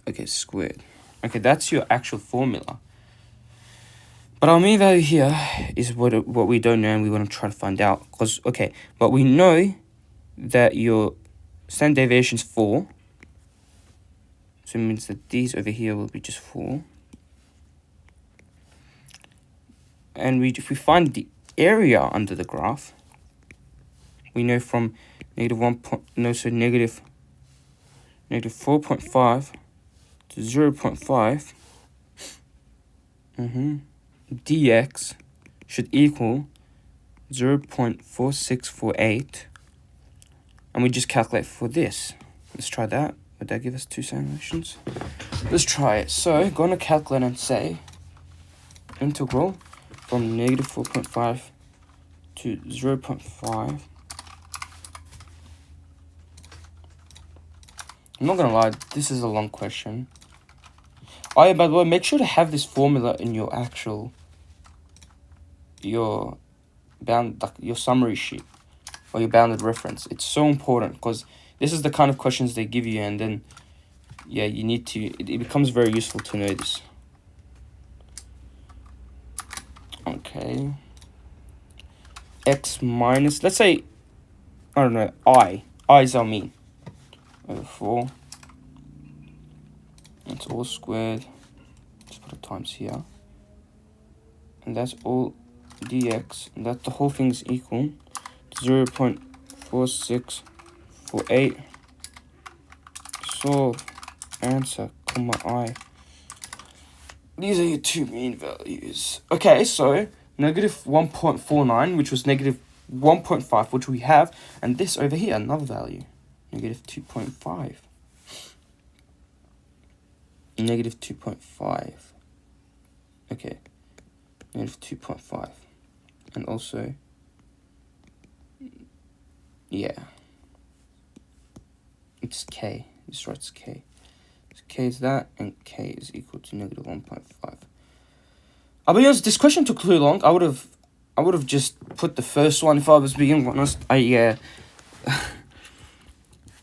okay, squared. Okay, that's your actual formula. But our mean value here is what we don't know and we want to try to find out. Because, okay, but we know that your standard deviation is 4. So it means that these over here will be just 4. And if we find the area under the graph, we know from negative 4.5 to 0.5, dx should equal 0.4648, and we just calculate for this. Let's try that. Would that give us 2 solutions? Let's try it. So go on a calculator and say integral from negative 4.5 to 0.5 I'm not gonna lie, this is a long question. Oh yeah, by the way, make sure to have this formula in your actual, your summary sheet or your bounded reference. It's so important because this is the kind of questions they give you, and then yeah, you need to, it becomes very useful to know this. Okay. X minus, let's say, I don't know, I is our mean, over 4. It's all squared. Just put a times here. And that's all dx. And that the whole thing is equal to 0.4648. Solve. Answer, comma, I. These are your two mean values. Okay, so negative 1.49, which was negative 1.5, which we have. And this over here, another value. Negative 2.5. Negative 2.5. Okay. Negative 2.5. And also, yeah. It's k. This writes k. So k is that, and k is equal to negative 1.5. I'll be honest, this question took too long. I would have just put the first one if I was being honest. Yeah.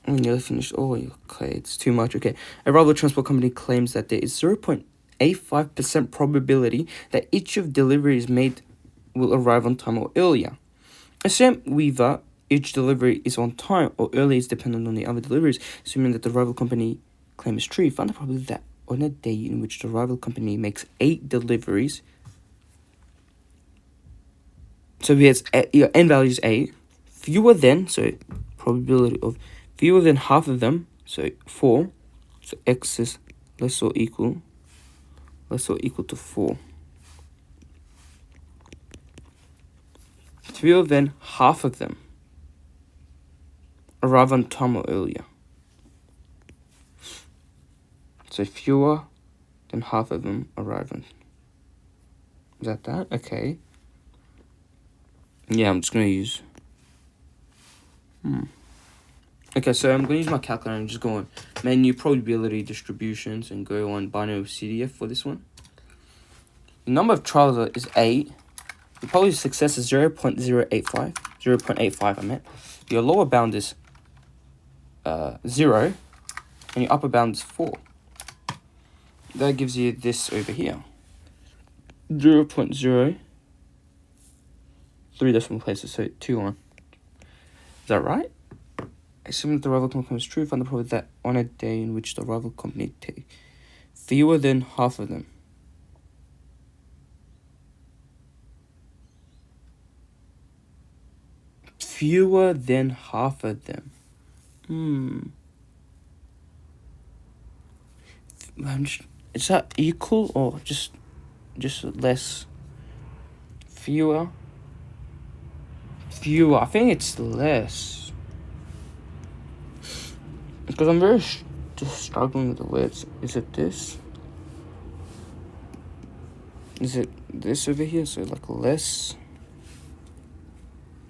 I nearly finished. Oh, okay, it's too much. Okay. A rival transport company claims that there is 0.85% probability that each of deliveries made will arrive on time or earlier. Assume whether each delivery is on time or early is dependent on the other deliveries, assuming that the rival company claim is true. Find the probability that on a day in which the rival company makes 8 deliveries, so we have your n value is 8, fewer than, so probability of fewer than half of them, so 4, so x is less or equal to 4. Fewer than half of them arrive on time or earlier. So fewer than half of them arrive on. Is that? Okay. Yeah, I'm just going to use. Okay, so I'm going to use my calculator and just go on menu, probability, distributions, and go on binary CDF for this one. The number of trials is 8. The probability of success is 0.085. 0.85, I meant. Your lower bound is 0, and your upper bound is 4. That gives you this over here. 0.0, 3 decimal places, so 2 on. Is that right? Assuming that the rival company is true, find the probability that on a day in which the rival company take fewer than half of them. Fewer than half of them. Is that equal or just less? Fewer. I think it's less. Because I'm very just struggling with the words. Is it this? Is it this over here? So like less?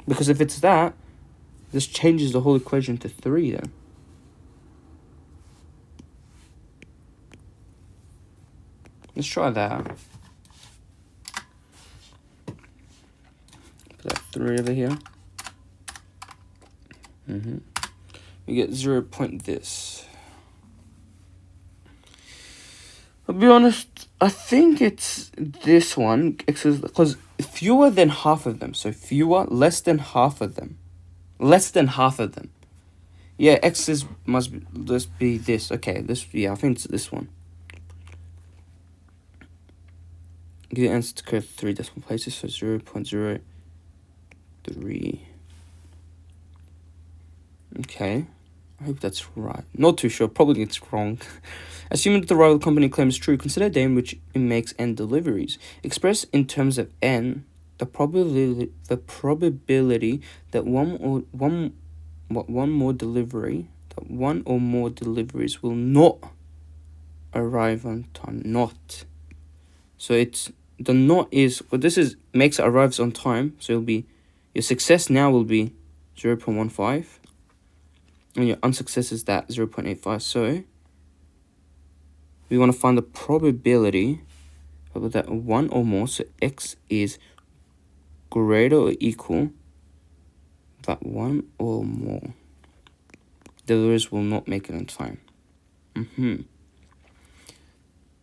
Because if it's that, this changes the whole equation to 3 then. Let's try that. Put that 3 over here. We get 0 point this. I'll be honest, I think it's this one, because fewer than half of them. So fewer, less than half of them. Less than half of them. Yeah, x is must be this. Okay, this, yeah, I think it's this one. Get the answer to correct 3 decimal places, so 0.03. Okay, I hope that's right. Not too sure, probably it's wrong. Assuming that the rival company claims true, consider a day in which it makes n deliveries. Expressed in terms of n, the probability that one or more deliveries will not arrive on time. Not. So it's the not is what this is makes it arrives on time. So it'll be your success now will be 0.15. and your unsuccess is that 0.85. So we want to find the probability of that one or more. So x is greater or equal that one or more deliveries will not make it in time.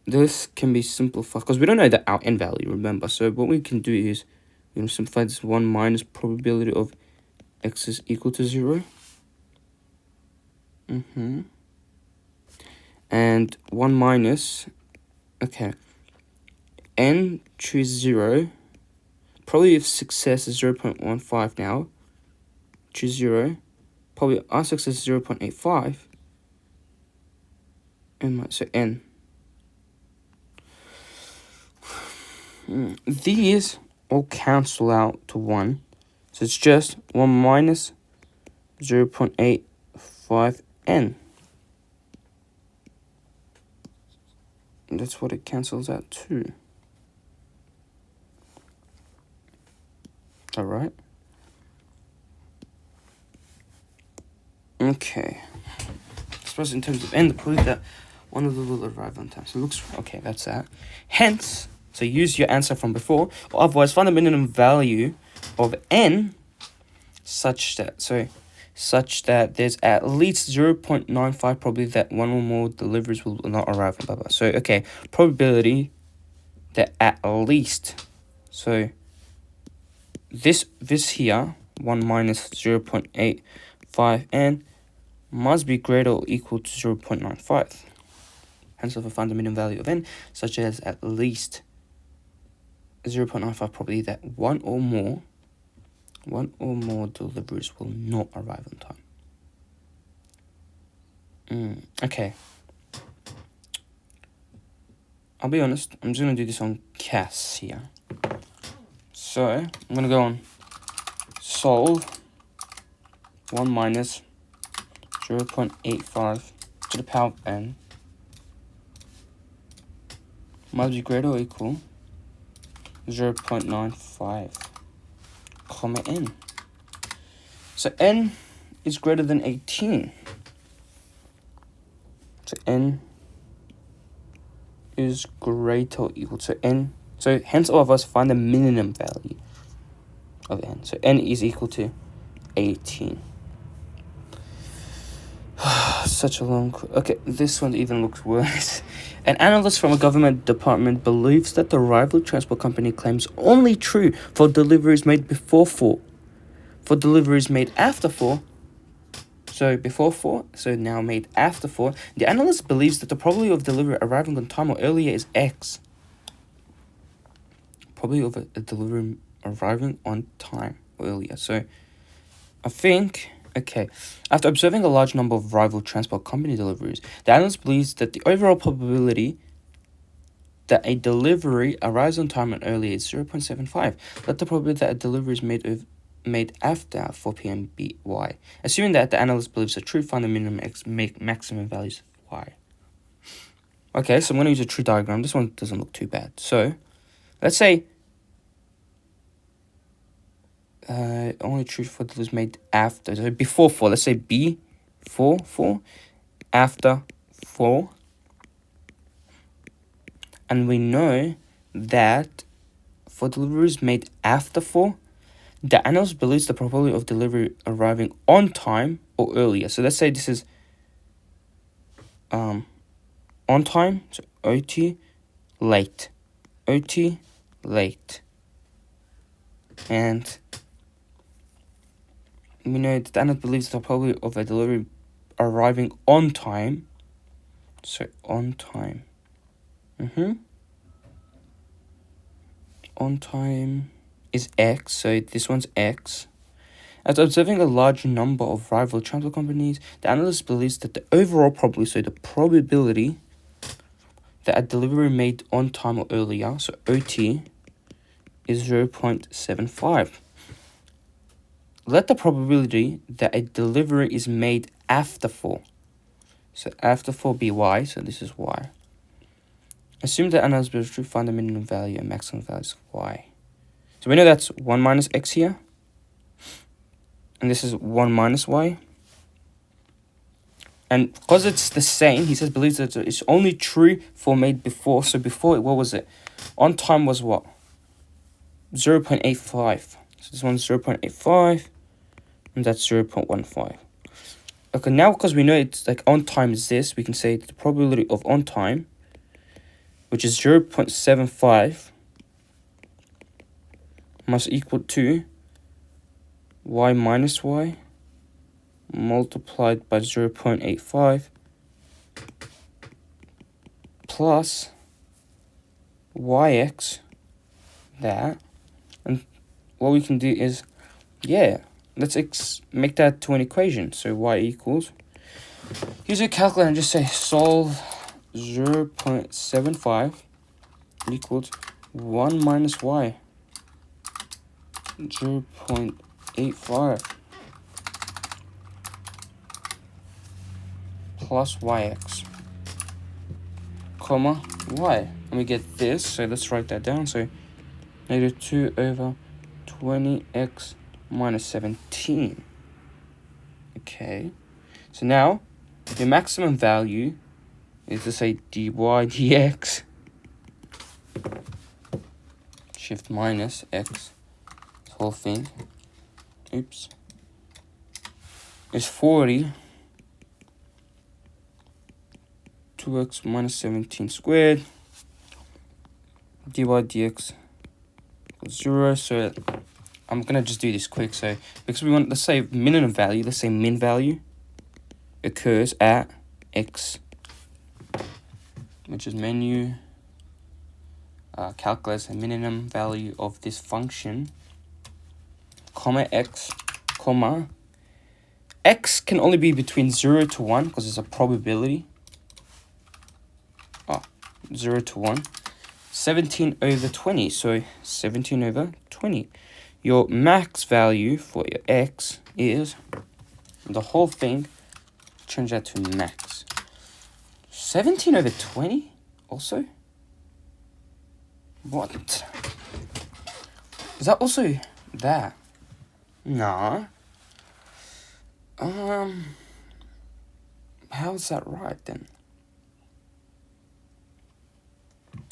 This can be simplified because we don't know the out end value, remember. So what we can do is simplify this 1 minus probability of x is equal to 0. And 1 minus, okay, n choose 0. Probably if success is 0.15 now, choose 0. Probably unsuccess is 0.85. And so n. These all cancel out to 1. So it's just 1 minus 0.85n. That's what it cancels out to. Alright. Okay. I suppose in terms of n, the probability that one of them will arrive on time. So it looks okay, that's that. Hence, so use your answer from before, or otherwise find the minimum value of n such that there's at least 0.95 probability that one or more deliveries will not arrive on blah blah. So okay, probability that at least, so this here 1 minus 0.85n must be greater or equal to 0.95. Hence, if I find the minimum value of n, such as at least 0.95 probability that one or more deliveries will not arrive on time. Okay. I'll be honest, I'm just going to do this on CAS here. So, I'm going to go on solve 1 minus 0.85 to the power of n must be greater or equal 0.95, comma n. So n is greater than 18. So n is greater or equal to n. So hence all of us find the minimum value of n. So n is equal to 18. Such a long... Okay, this one even looks worse. An analyst from a government department believes that the rival transport company claims only true for deliveries made before 4. For deliveries made after 4, so before 4, so now made after 4, the analyst believes that the probability of delivery arriving on time or earlier is x. Probability of a delivery arriving on time or earlier. So I think... Okay, after observing a large number of rival transport company deliveries, the analyst believes that the overall probability that a delivery arrives on time and earlier is 0.75. Let the probability that a delivery is made after 4 p.m. be y. Assuming that the analyst believes the true, find the minimum x, make maximum values of y. Okay, so I'm going to use a tree diagram. This one doesn't look too bad. So, let's say only true for deliveries made after, so before 4, let's say before 4, after 4, and we know that for deliveries made after 4, the analyst believes the probability of delivery arriving on time or earlier. So let's say this is on time, so OT, late, and we know that the analyst believes the probability of a delivery arriving on time, so on time, on time is x, so this one's x. After observing a large number of rival transport companies, the analyst believes that the overall probability, so the probability that a delivery made on time or earlier, so OT, is 0.75. Let the probability that a delivery is made after 4, so after 4 be y, so this is y. Assume that analysis is true, find the minimum value and maximum values of y. So we know that's 1 minus x here, and this is 1 minus y. And because it's the same, he says believes that it's only true for made before. So before, what was it? On time was what? 0.85. So this one's 0.85. And that's 0.15. Okay, now because we know it's like on time is this, we can say the probability of on time, which is 0.75, must equal to y minus y multiplied by 0.85 plus yx, that. And what we can do is, yeah, let's make that to an equation. So y equals, use a calculator and just say solve 0.75 equals 1 minus y, 0.85 plus yx, comma y. And we get this, so let's write that down. So negative 2 over 20x minus 17. Okay, so now your maximum value is, to say, dy dx, shift minus x, this whole thing, oops, is 40, 2x minus 17 squared, dy dx equals 0. So I'm gonna just do this quick. So because we want, let's say minimum value, let's say min value occurs at x, which is menu, calculates the minimum value of this function, comma x, comma x can only be between 0 to 1 because it's a probability. 0 to 1, 17 over 20. So 17 over 20. Your max value for your x is, the whole thing, change that to max. 17 over 20 also? What? Is that also that? No. How's that right then?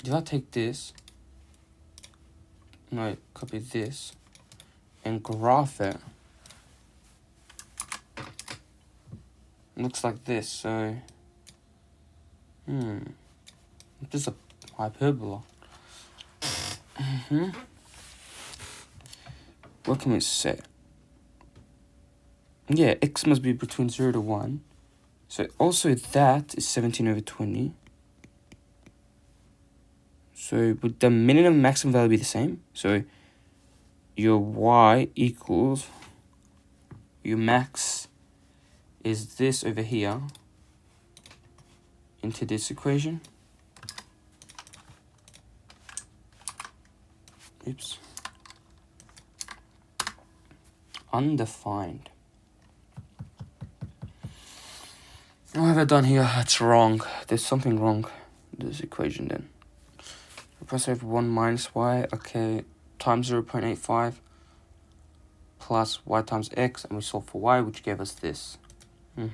If I take this, no, copy this, and graph it, looks like this. So, this is a hyperbola. What can we say? Yeah, x must be between 0 to 1. So also that is 17 over 20. So would the minimum maximum value be the same? So your y equals, your max is this over here into this equation. Oops. Undefined. What have I done here? That's wrong. There's something wrong with this equation then. Replace over 1 minus y, okay, times 0.85 plus y times x, and we solve for y, which gave us this. What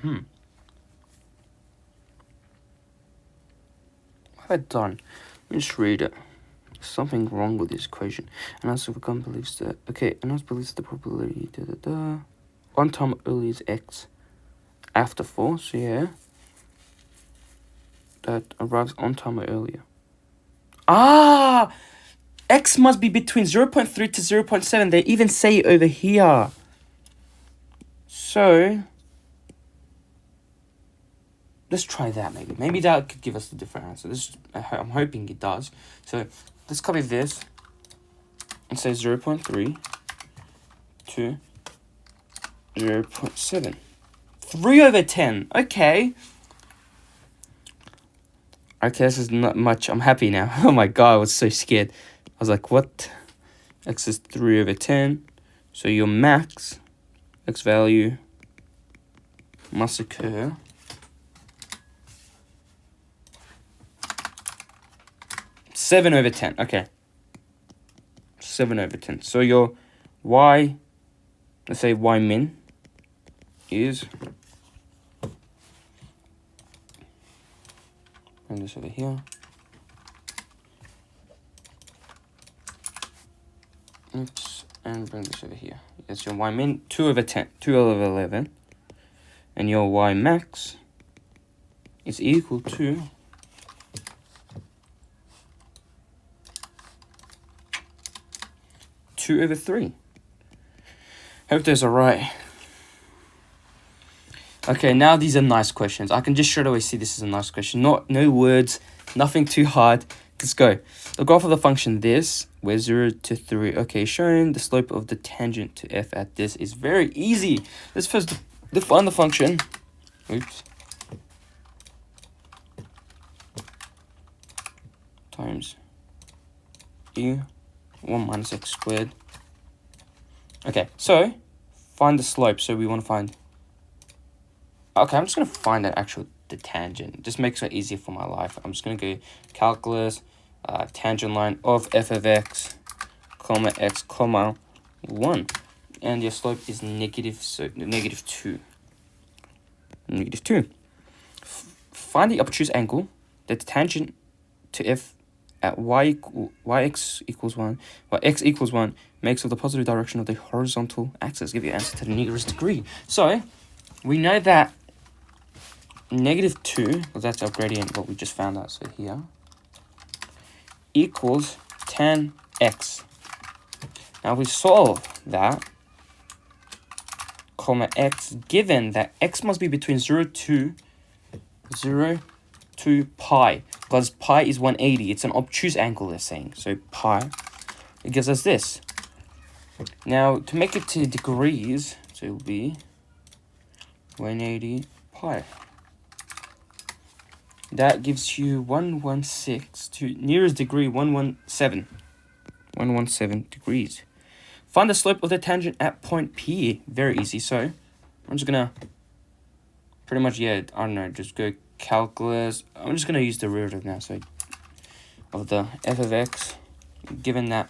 have I done? Let me just read it. Something wrong with this equation. And also become believes that, okay, and also believes the probability, one time early is x after 4, so yeah, that arrives on time or earlier. X must be between 0.3 to 0.7. They even say it over here. So let's try that maybe. Maybe that could give us a different answer. I'm hoping it does. So let's copy this and say 0.3 to 0.7. 3 over 10. Okay. Okay, this is not much. I'm happy now. Oh my god, I was so scared. I was like, what? X is 3 over 10. So your max x value must occur (7 over 10). Okay. 7 over 10. So your y, let's say y min, is Bring this over here. Oops, and bring this over here. That's your y min, 2 over 10, 2 over 11. And your y max is equal to 2 over 3. Hope those are right. Okay, now these are nice questions. I can just straight away see this is a nice question. No words, nothing too hard. Let's go. The graph of the function this, where 0 to 3. Okay, showing the slope of the tangent to f at this is very easy. Let's first define the function. Oops. Times e 1 minus x squared. Okay, so find the slope. So we want to find. Okay, I'm just gonna find the tangent. It just makes it easier for my life. I'm just gonna go calculus, tangent line of f of x, comma x, comma 1, and your slope is negative. So negative 2. Negative 2. Find the obtuse angle that the tangent to f at x equals 1 makes of the positive direction of the horizontal axis. Give your answer to the nearest degree. So we know that negative 2, because that's our gradient, what we just found out, so here, equals tan x. Now we solve that, comma x, given that x must be between 0 to pi, because pi is 180. It's an obtuse angle, they're saying. So pi, it gives us this. Now, to make it to degrees, so it will be 180 pi. That gives you 116 to nearest degree 117. 117 degrees. Find the slope of the tangent at point P. Very easy. So I'm just gonna pretty much, I don't know, just go calculus. I'm just gonna use the derivative now. So of the f of x, given that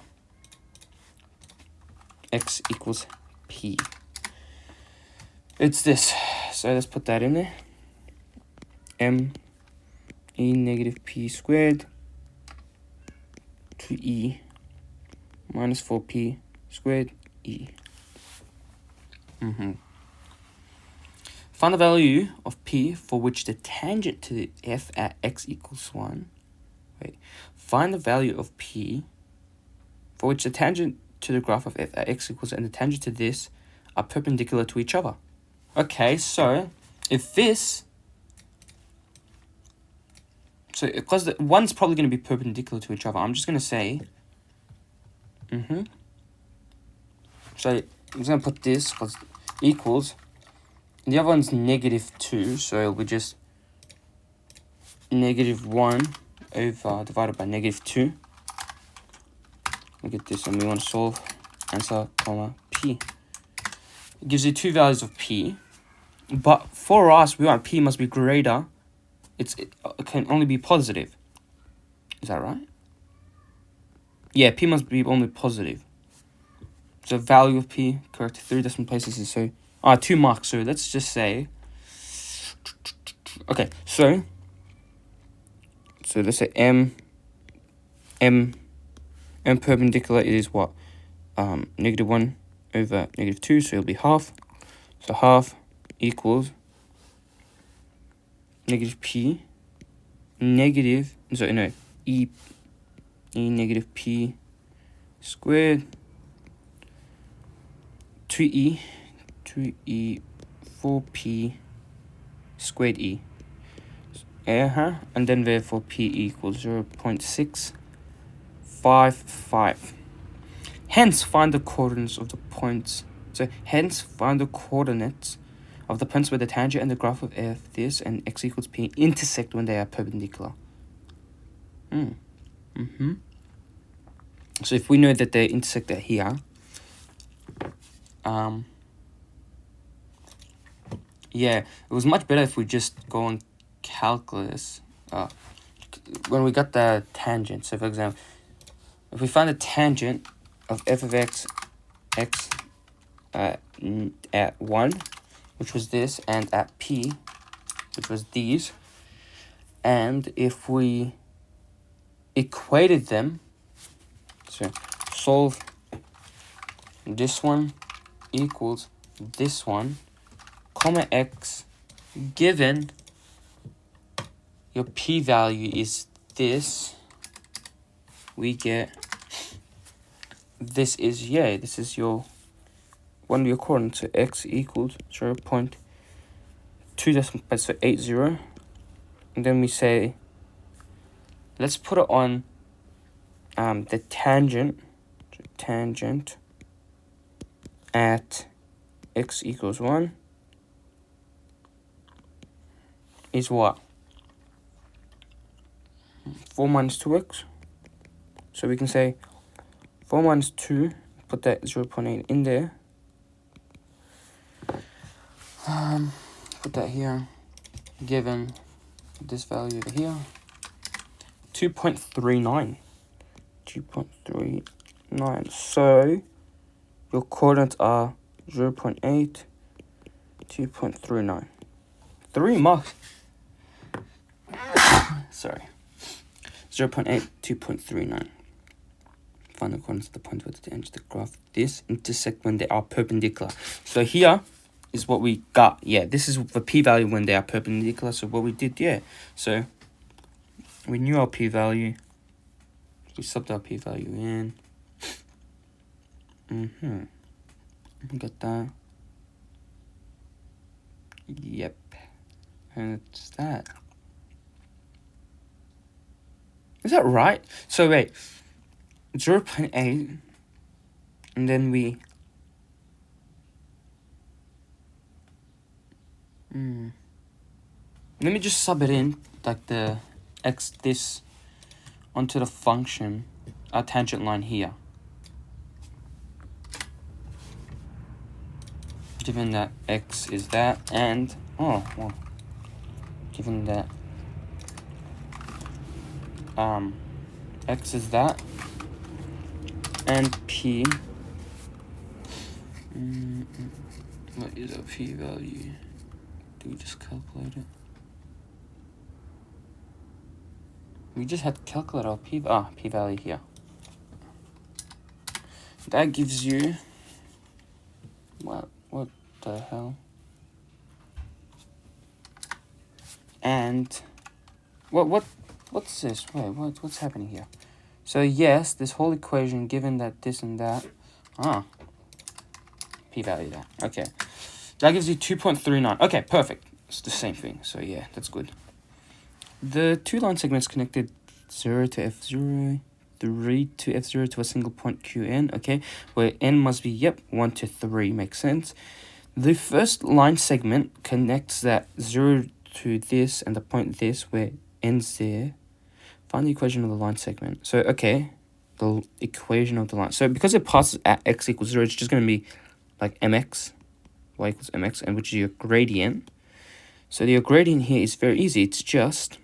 x equals p. It's this. So let's put that in there. M e negative p squared to e minus 4p squared e. Find the value of p for which the tangent to the f at x equals 1. Find the value of p for which the tangent to the graph of f at x equals and the tangent to this are perpendicular to each other. Okay, so if this, so because the one's probably going to be perpendicular to each other, I'm just going to say, so I'm just going to put this because equals, the other one's negative 2, so it'll be just negative 1 over divided by negative 2. Look at this, and we want to solve answer, comma, p. It gives you two values of p, but for us, we want p must be greater. It can only be positive. Is that right? Yeah, p must be only positive. So value of p, correct, 3 decimal places is so 2 marks. So let's just say, okay, so let's say m perpendicular is what? Negative 1 over negative 2, so it'll be half. So half equals negative p negative, so no, e negative p squared 2e 4p squared e. And then therefore p equals 0.655. Hence find the coordinates of the points. So hence find the coordinates of the points where the tangent and the graph of f, this, and x equals p intersect when they are perpendicular. So if we know that they intersect at here, yeah, it was much better if we just go on calculus when we got the tangent. So for example, if we find the tangent of f of x at 1, which was this, and at p, which was these, And if we equated them, so solve this one equals this one, comma x, given your p-value is this, we get this is your one of your coordinates. So x equals 0.2 decimal places, so 80. And then we say, let's put it on the tangent, at x equals 1 is what? 4 minus 2x. So we can say 4 minus 2, put that 0.8 in there. Put that here, given this value over here, 2.39. 2.39. So your coordinates are 0.8, 2.39. 3 marks. Sorry. 0.8, 2.39. Find the coordinates of the point where the edge of the graph this intersect when they are perpendicular. So here is what we got. Yeah, this is the p-value when they are perpendicular. So what we did, yeah. So we knew our p-value. We subbed our p-value in. Got that. Yep. And it's that. Is that right? So wait. 0.8. And then we... Let me just sub it in, like the x this onto the function, our tangent line here. Given that x is that, and given that x is that, and p, what is our p value? Do we just calculate it? We just had to calculate our p value here. That gives you what the hell? And what's this? Wait, what's happening here? So yes, this whole equation, given that this and that, p-value there. Okay, that gives you 2.39. Okay, perfect. It's the same thing. So yeah, that's good. The two line segments connected 0 to f0, 3 to f0 to a single point qn, okay, where n must be, 1 to 3, makes sense. The first line segment connects that 0 to this and the point this, where n's there. Find the equation of the line segment. So, okay, the equation of the line. So, because it passes at x equals 0, it's just going to be like mx, y equals mx, and which is your gradient. So, your gradient here is very easy. It's just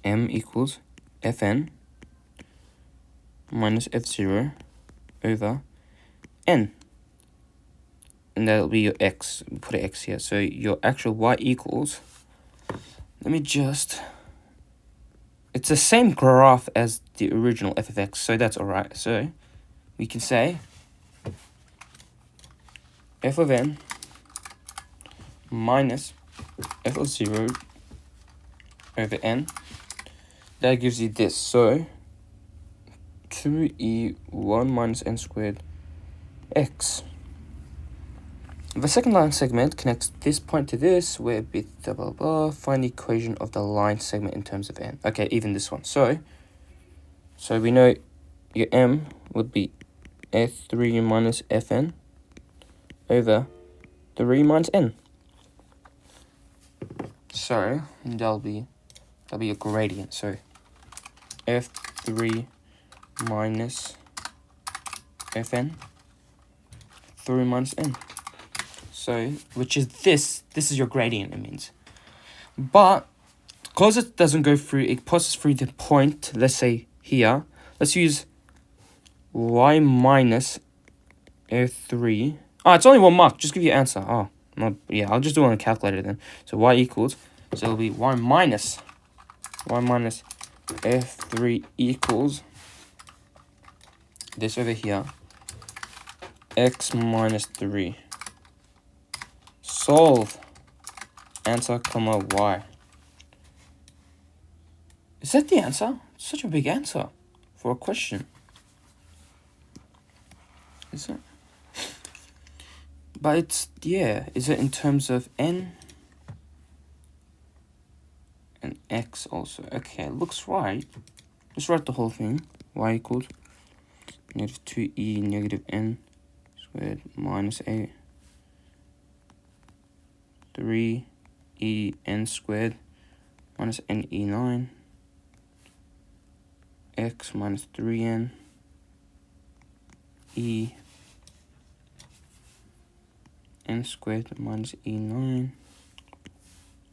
m equals fn minus f0 over n. And that'll be your x. We'll put an x here. So, your actual y equals... Let me just... It's the same graph as the original f of x, so that's alright. So, we can say f of n minus f of 0 over n. That gives you this. So, 2e1 minus n squared x. The second line segment connects this point to this, where blah blah blah. Find the equation of the line segment in terms of n. Okay, even this one. So we know your m would be f3 minus fn over 3 minus n. So that'll be a gradient. So f3 minus fn 3 minus n. So, which is this is your gradient, it means. But, because it doesn't go through, it passes through the point, let's say here. Let's use y minus f3. It's only 1 mark, just give you an answer. Not, yeah, I'll just do it on a calculator then. So y equals, so it'll be y minus f3 equals this over here, x minus 3. Solve answer, comma, y. Is that the answer? Such a big answer for a question. Is it? But it's, yeah, is it in terms of n and x also? Okay, looks right. Let's write the whole thing. Y equals negative 2e negative n squared minus a 3e n squared minus n e9 x minus 3n e n squared minus e9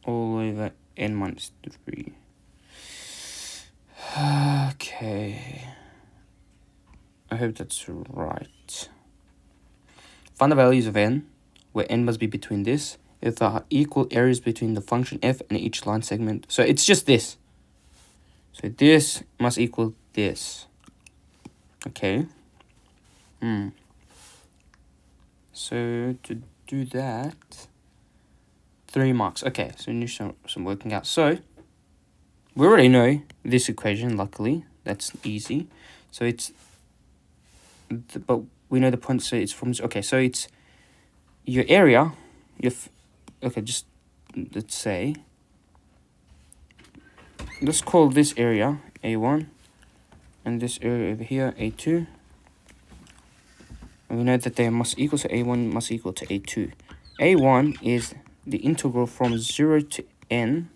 all over n minus 3. Okay, I hope that's right. Find the values of n, where n must be between this, if there are equal areas between the function f and each line segment. So it's just this. So this must equal this. Okay. So to do that, 3 marks. Okay, so we need some working out. So we already know this equation, luckily. That's easy. So it's, but we know the point, so it's from, okay, so it's your area, okay, just let's say, let's call this area A1, and this area over here A2. And we know that they must equal, so A1 must equal to A2. A1 is the integral from 0 to n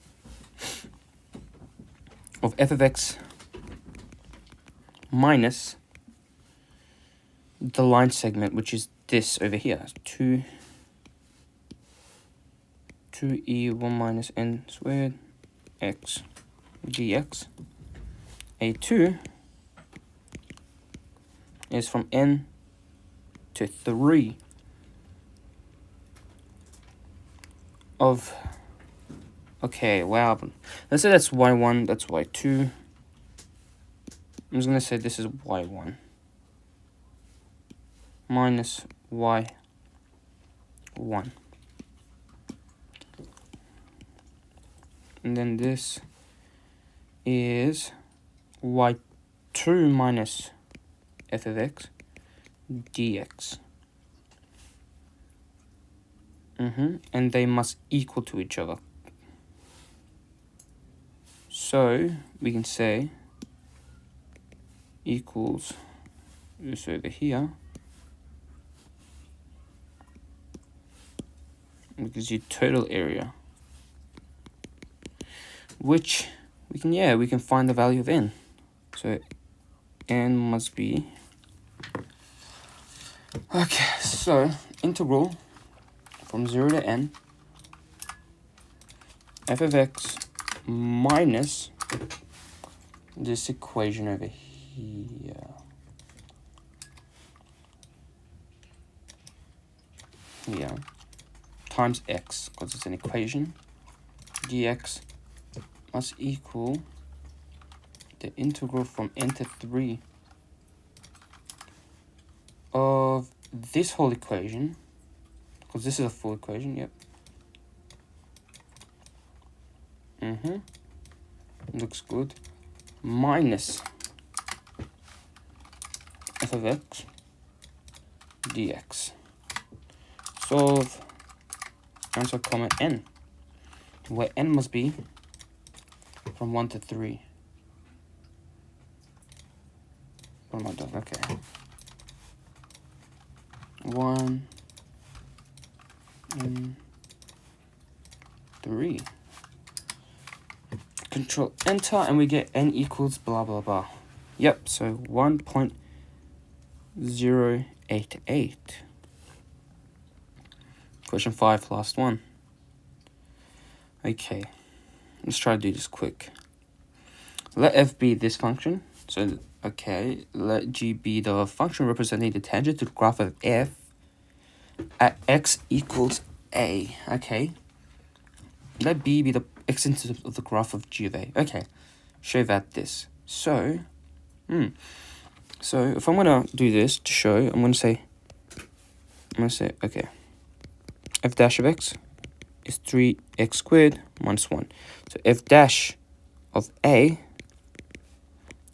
of f of x minus the line segment, which is this over here, 2e1 minus n squared x dx. A2 is from n to 3 of, okay, wow, let's say that's y1, that's y2. I'm just going to say this is y1 minus y1. And then this is y2 minus f of x dx. And they must equal to each other. So we can say equals this over here, because your total area, which we can, yeah, we can find the value of n. So n must be, okay, so integral from 0 to n f of x minus this equation over here. Yeah, times x, because it's an equation, dx must equal the integral from n to 3 of this whole equation, because this is a full equation, yep. Looks good. Minus f of x dx. Solve answer, comma, n, where n must be from 1 to 3. What am I doing? Okay. 1 and 3. Control enter and we get n equals blah blah blah. Yep, so 1.088. Question 5, last one. Okay, let's try to do this quick. Let f be this function. So, okay, let g be the function representing the tangent to the graph of f at x equals A. Okay. Let B be the x-intercept of the graph of G of A. Okay. Show that this. So, so if I'm gonna do this to show, I'm gonna say, okay, f dash of x is 3x squared minus 1. So f dash of A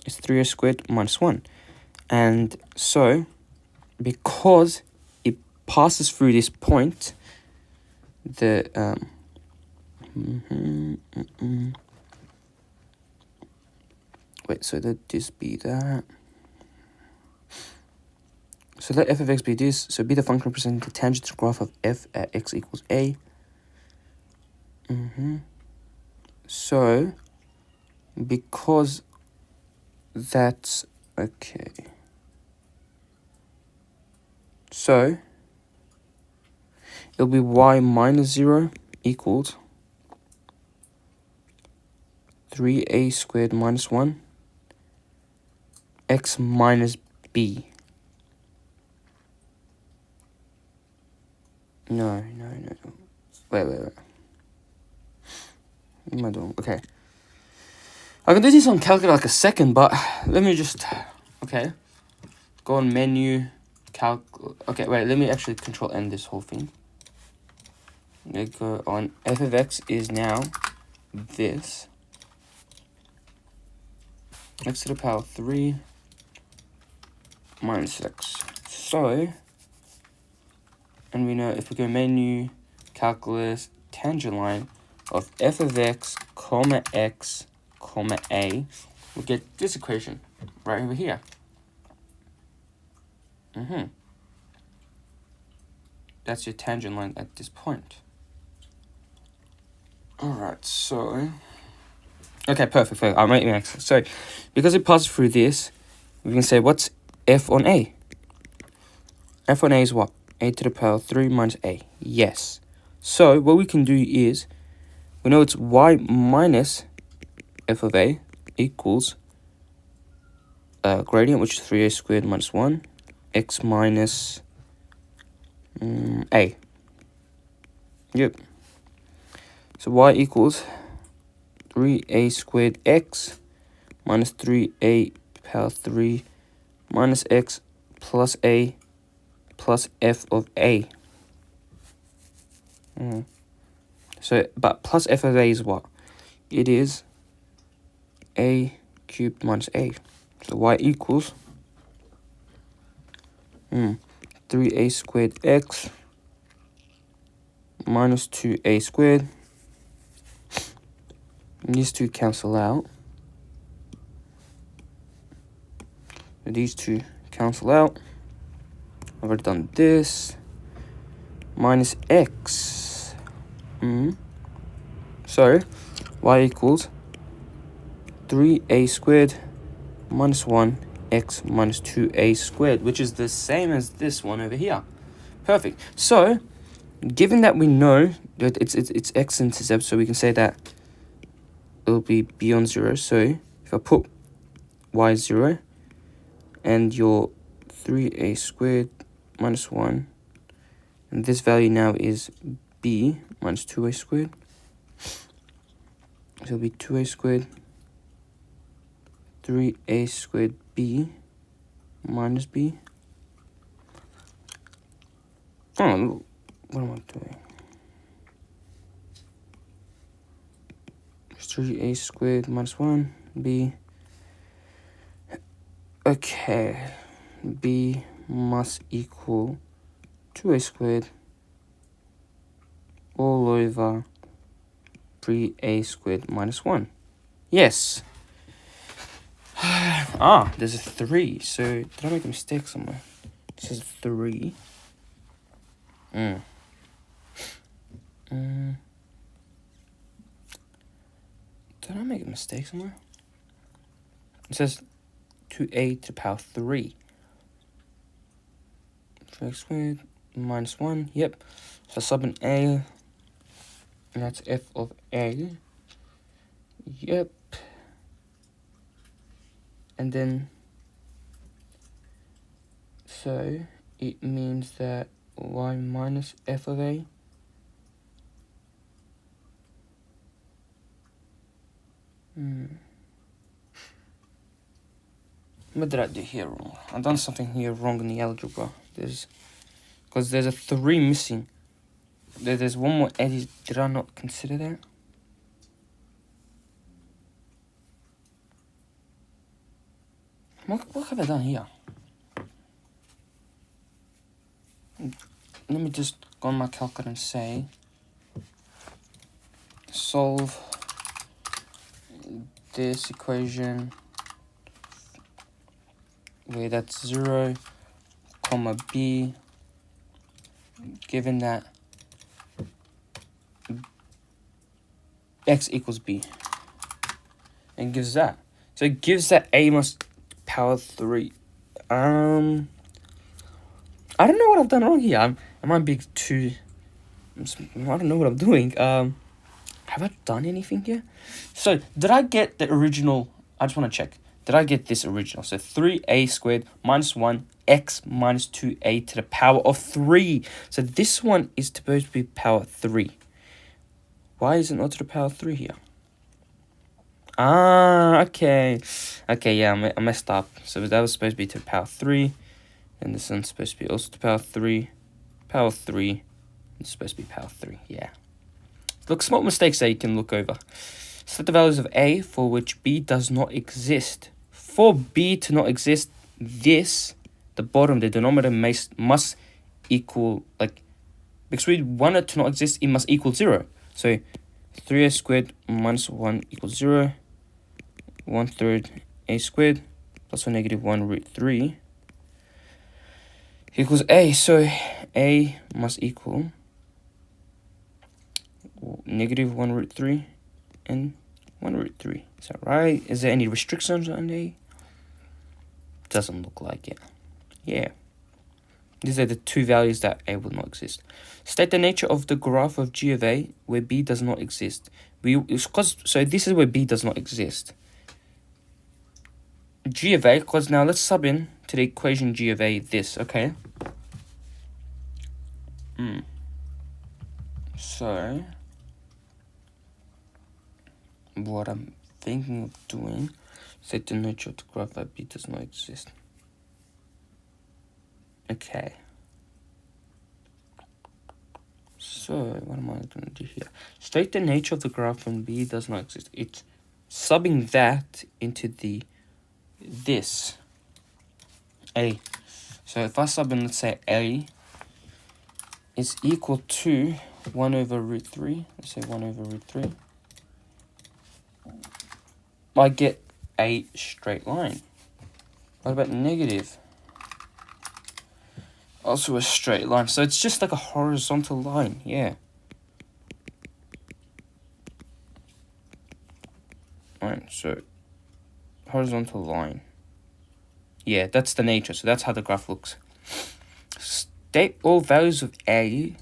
is 3x squared minus 1. And so, because it passes through this point, the wait, so let this be that. So let f of x be this. So be the function representing the tangent graph of f at x equals a. So because that's okay. So it'll be y minus 0 equals 3a squared minus 1 x minus b. No. Wait. What am I doing? Okay. I can do this on calculator like a second, but let me just, okay. Go on menu, okay, wait, let me actually control end this whole thing. Let me go on f of x is now this. X to the power 3 minus x. So, and we know if we go menu, calculus, tangent line of f of x, comma x, comma a, we get this equation right over here. That's your tangent line at this point. Alright, so, okay, perfect. I'll make next. So, because it passes through this, we can say, what's f on a? F on a is what? A to the power 3 minus a. Yes. So, what we can do is, we know it's y minus f of a equals gradient, which is 3a squared minus 1, x minus a. Yep. So y equals 3a squared x minus 3a power 3 minus x plus a plus f of a. So, but plus f of a is what? It is a cubed minus a. So y equals 3a squared x minus 2a squared. And these two cancel out. These two cancel out. I've already done this. Minus x. So, y equals 3a squared minus 1 x minus 2a squared, which is the same as this one over here. Perfect. So, given that we know that it's x-intercept, so we can say that it'll be beyond 0. So, if I put y 0, and your 3a squared minus 1, and this value now is b minus 2a squared. So it'll be 2a squared, 3a squared b minus b. Oh, what am I doing? It's 3a squared minus 1, b. Okay, b must equal 2a squared all over 3a squared minus 1. Yes. There's a 3. So, did I make a mistake somewhere? This is 3. Did I make a mistake somewhere? It says 2a to the power 3. 3x squared minus 1. Yep. So sub an a. And that's f of a. Yep. And then, so it means that y minus f of a What did I do here wrong? I've done something here wrong in the algebra. Because there's a 3 missing. There's one more eddy. Did I not consider that? What have I done here? Let me just go on my calculator and say, solve this equation where that's 0, comma b, given that x equals b, and gives that. So it gives that a must power 3. I don't know what I've done wrong here. I might be too. I don't know what I'm doing. Have I done anything here? So did I get the original? I just want to check. Did I get this original? So 3a squared minus 1 x minus 2a to the power of 3. So this one is supposed to be power 3. Why is it not to the power 3 here? Ah, okay. Okay, yeah, I messed up. So that was supposed to be to the power 3. And this one's supposed to be also to power 3. Power 3. It's supposed to be power 3, yeah. Look, small mistakes that you can look over. Set the values of a for which b does not exist. For b to not exist, this, the bottom, the denominator must equal, like, because we want it to not exist, it must equal 0. So 3a squared minus 1 equals 0. 1/3 a squared plus 1 negative 1 root 3 equals a. So a must equal negative 1 root 3 and 1 root 3. Is that right? Is there any restrictions on a? Doesn't look like it. Yeah. These are the two values that a will not exist. State the nature of the graph of g of a where b does not exist. So this is where b does not exist. G of a, because now let's sub in to the equation g of a this, okay? So what I'm thinking of doing, set the nature of the graph where b does not exist. Okay. So what am I going to do here? State the nature of the graph when b does not exist. It's subbing that into this a. So if I sub in, let's say a is equal to 1 over root 3. Let's say 1 over root 3. I get a straight line. What about negative? Also a straight line. So it's just like a horizontal line. Yeah. Alright, so horizontal line. Yeah, that's the nature. So that's how the graph looks. State all values of a.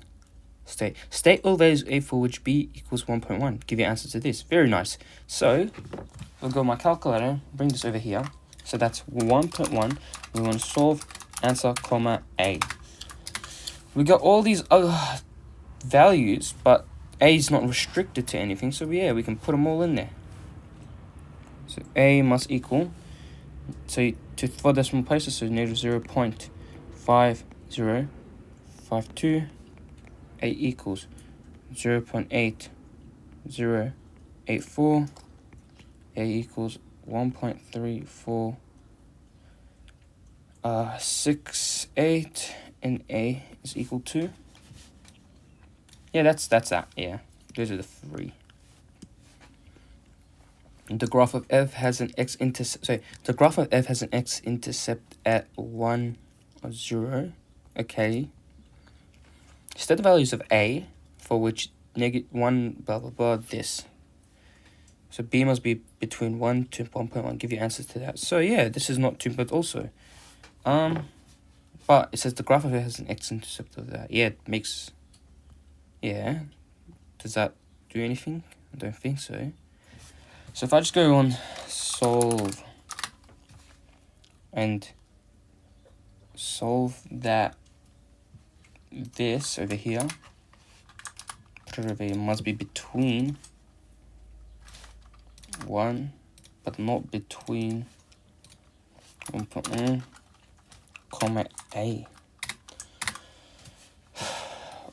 State all values of a for which b equals 1.1. Give your answer to this. Very nice. So I'll go my calculator, bring this over here. So that's 1.1. We want to solve answer, comma, a. We got all these other values, but a is not restricted to anything. So yeah, we can put them all in there. So a must equal, so to 4 decimal places, so negative 0.5052. A equals 0.8084. A equals 1.3468, and a is equal to, yeah, that's that. Yeah, those are the 3. The graph of f has an x-intercept. Sorry, the graph of f has an x-intercept at 1 or 0. Okay. Set the values of a for which negative 1 blah blah blah this. So b must be between 1 to 1.1. Give your answers to that. So yeah, this is not 2, but also, but it says the graph of it has an x-intercept of that. Yeah, it makes. Yeah. Does that do anything? I don't think so. So if I just go on solve and solve that this over here, put it over here, must be between -1, but not between 1.1, comma A.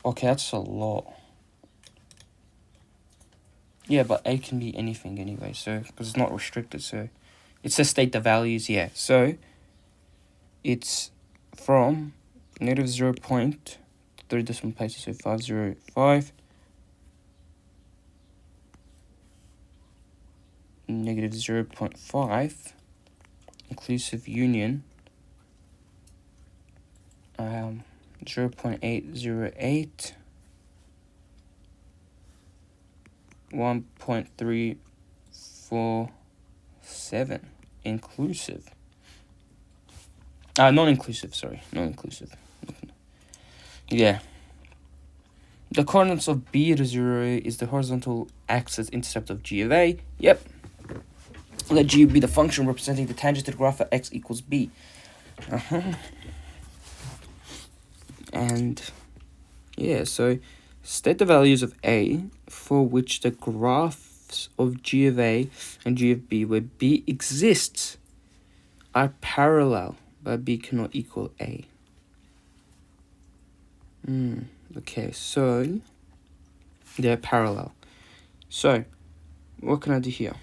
Okay, that's a lot. Yeah, but A can be anything anyway, so, because it's not restricted, so it says state the values, yeah. So it's from negative 0.3 decimal places, so 505, negative 0.5, inclusive union, 0.808, 1.347, inclusive. Non-inclusive, sorry, non-inclusive. Yeah. The coordinates of B to 0 is the horizontal axis intercept of G of A. Yep. Let G be the function representing the tangent to the graph at x equals B. And yeah, so state the values of A for which the graphs of G of A and G of B, where B exists, are parallel, but B cannot equal A. Okay, so they're parallel. So what can I do here?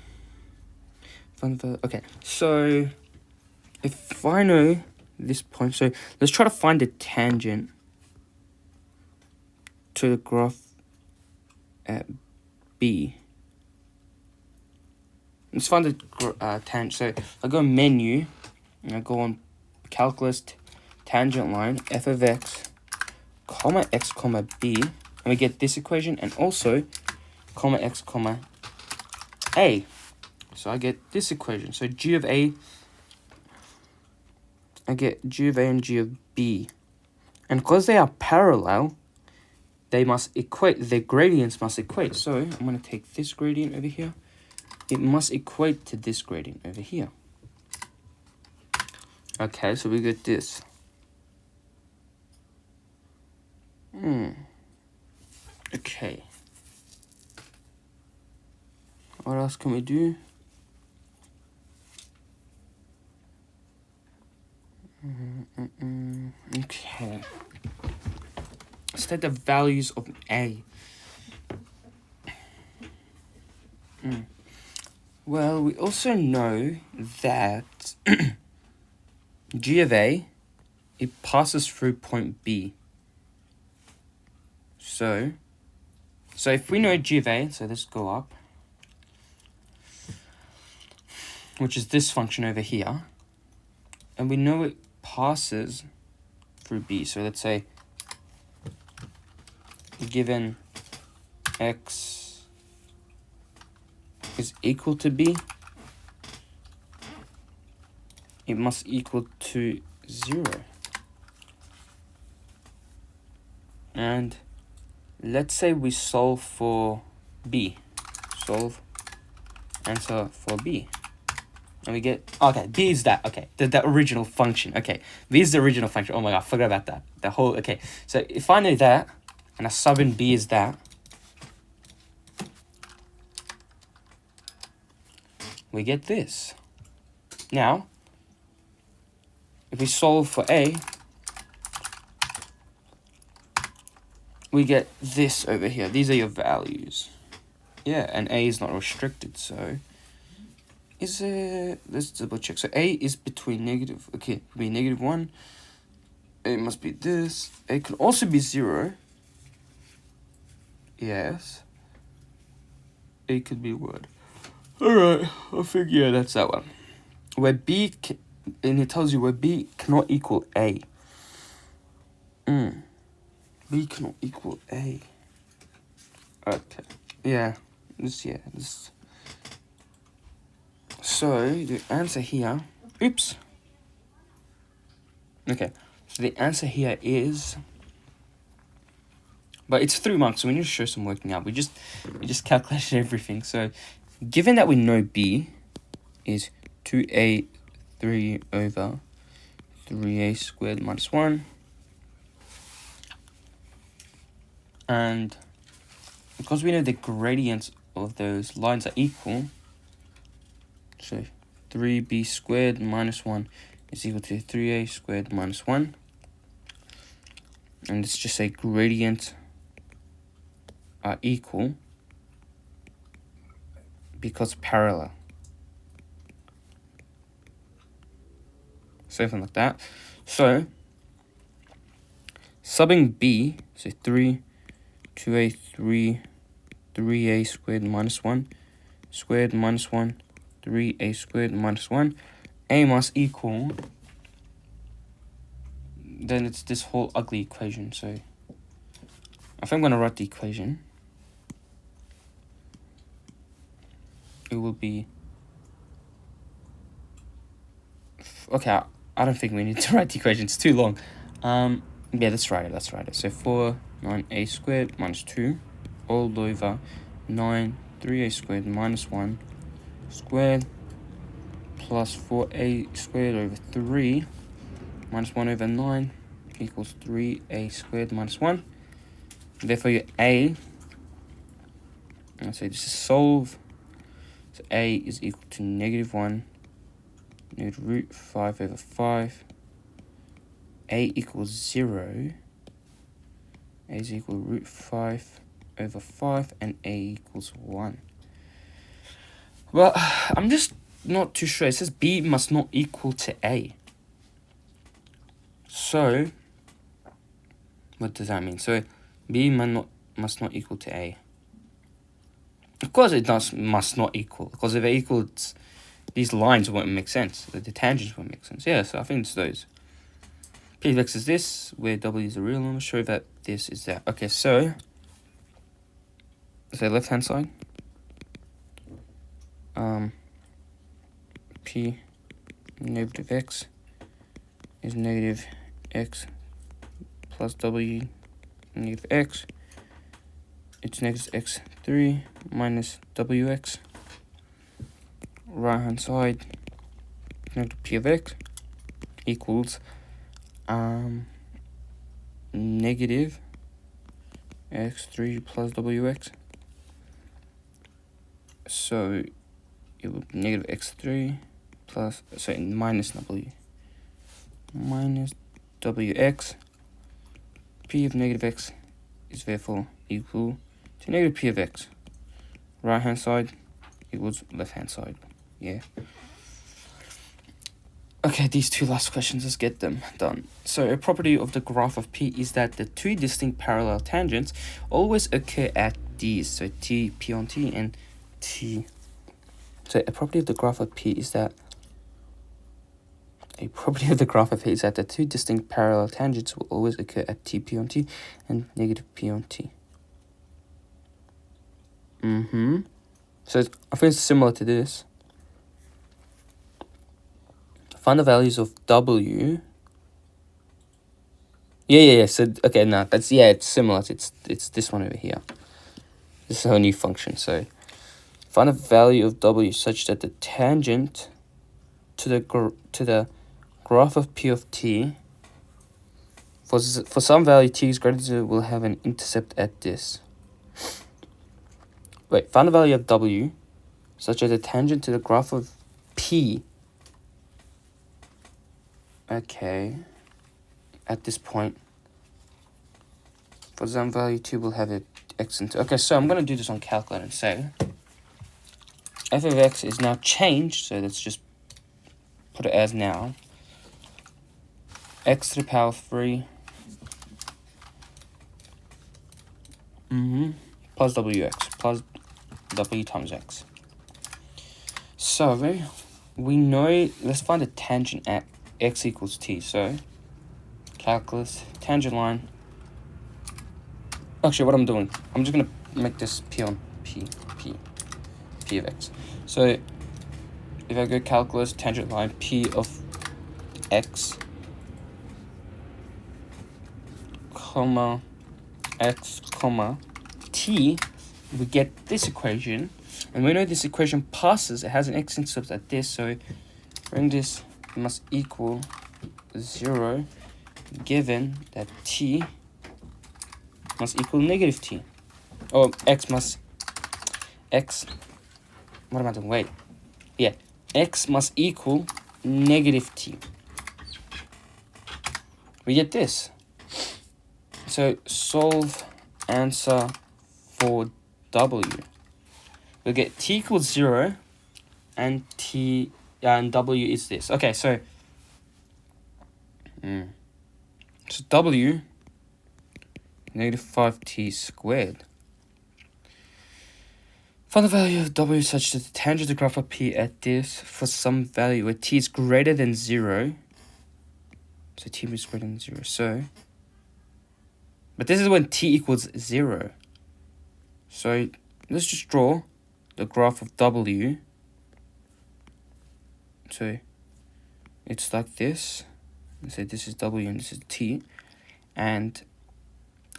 Okay, so if I know this point, so let's try to find the tangent to the graph at B. Let's find the tangent. So I go menu, and I go on calculus tangent line, f of x, comma x, comma b, and we get this equation, and also comma x, comma a. So I get this equation. So g of a, I get g of a and g of b. And because they are parallel, they must equate, their gradients must equate. So I'm going to take this gradient over here. It must equate to this gradient over here. Okay, so we get this. Okay. What else can we do? Okay. State the values of A. Well, we also know that G of A, it passes through point B. So if we know G of A, so let's go up, which is this function over here, and we know it passes through B. So let's say given x is equal to B, it must equal to 0. And let's say we solve for B. Solve answer for B. And we get, okay, B is that, okay, the original function, okay. B is the original function, oh my god, I forgot about that. The whole, okay. So if I know that, and I sub in B is that, we get this. Now, if we solve for A, we get this over here. These are your values. Yeah, and A is not restricted, so is it, let's double check. So A is between negative, okay, it could be -1. A must be this. A can also be 0. Yes. A could be 1. Alright, I'll figure, yeah, that's that one. Where B, and it tells you where B cannot equal A. B cannot equal A. Okay. Yeah. This. So, the answer here... Oops. Okay. So, the answer here is... But it's 3 marks, so we need to show some working out. We just calculated everything. So, given that we know B is 2a3 over 3a squared minus 1. And because we know the gradients of those lines are equal, So 3b squared minus 1 is equal to 3a squared minus 1. And let's just say gradient are equal because parallel. Something like that. So subbing b, so 2a 3a squared minus 1 squared minus 1 3a squared minus 1, a must equal, then it's this whole ugly equation. So if I'm going to write the equation, it will be, okay, I don't think we need to write the equation, it's too long. Yeah, let's write it. So 4 9a squared minus 2 all over 9 3a squared minus 1 squared plus 4a squared over 3 minus 1 over 9 equals 3a squared minus 1. Therefore, your a, so this is solve. So a is equal to -1, negative root 5 over 5. A equals 0. A is equal to root 5 over 5, and a equals 1. Well, I'm just not too sure. It says b must not equal to a. So, what does that mean? So, b must not equal to a. Of course it must not equal, because if it equals, these lines won't make sense. The tangents won't make sense. Yeah, so I think it's those. P of x is this, where w is a real number. Show that this is that. Okay, so left hand side. P negative x is negative x plus w negative x. It's negative x3 minus wx. Right hand side, negative p of x equals negative x3 plus wx. So it would be negative x3 plus, sorry, minus wx. P of negative x is therefore equal to negative p of x. Right hand side equals left hand side. Yeah. Okay, these two last questions, let's get them done. So a property of the graph of P is that the two distinct parallel tangents always occur at D's. So T, P on T, and T. So a property of the graph of P is that the two distinct parallel tangents will always occur at T, P on T, and negative P on T. So I think it's similar to this. Find the values of W. Yeah. So okay, no, that's, yeah, it's similar. It's this one over here. This is a new function. So find the value of W such that the tangent to the graph of P of T for some value T is greater than 0 will have an intercept at this. Wait, find the value of W such that the tangent to the graph of P, okay, at this point, for some value 2 will have an x into. Okay, so I'm going to do this on calculator and say f of x is now changed, so let's just put it as now. X to the power 3 plus wx plus w times x. So we know, let's find a tangent at x equals t. So calculus, tangent line. Actually, what I'm doing, I'm just gonna make this p on p of x. So if I go calculus, tangent line, p of x, comma x, comma t, we get this equation, and we know this equation passes, it has an x-intercept at this, so bring this, it must equal 0, given that t must equal negative t, or x, what am I doing, wait, yeah, x must equal negative t. We get this. So solve answer for w. We'll get t equals 0 and t and w is this. Okay, so w negative 5t squared. Find the value of w such that the tangent of the graph of p at this for some value where t is greater than 0. So t is greater than 0. So, but this is when t equals 0. So let's just draw the graph of w. So it's like this. Let's say this is w and this is t. And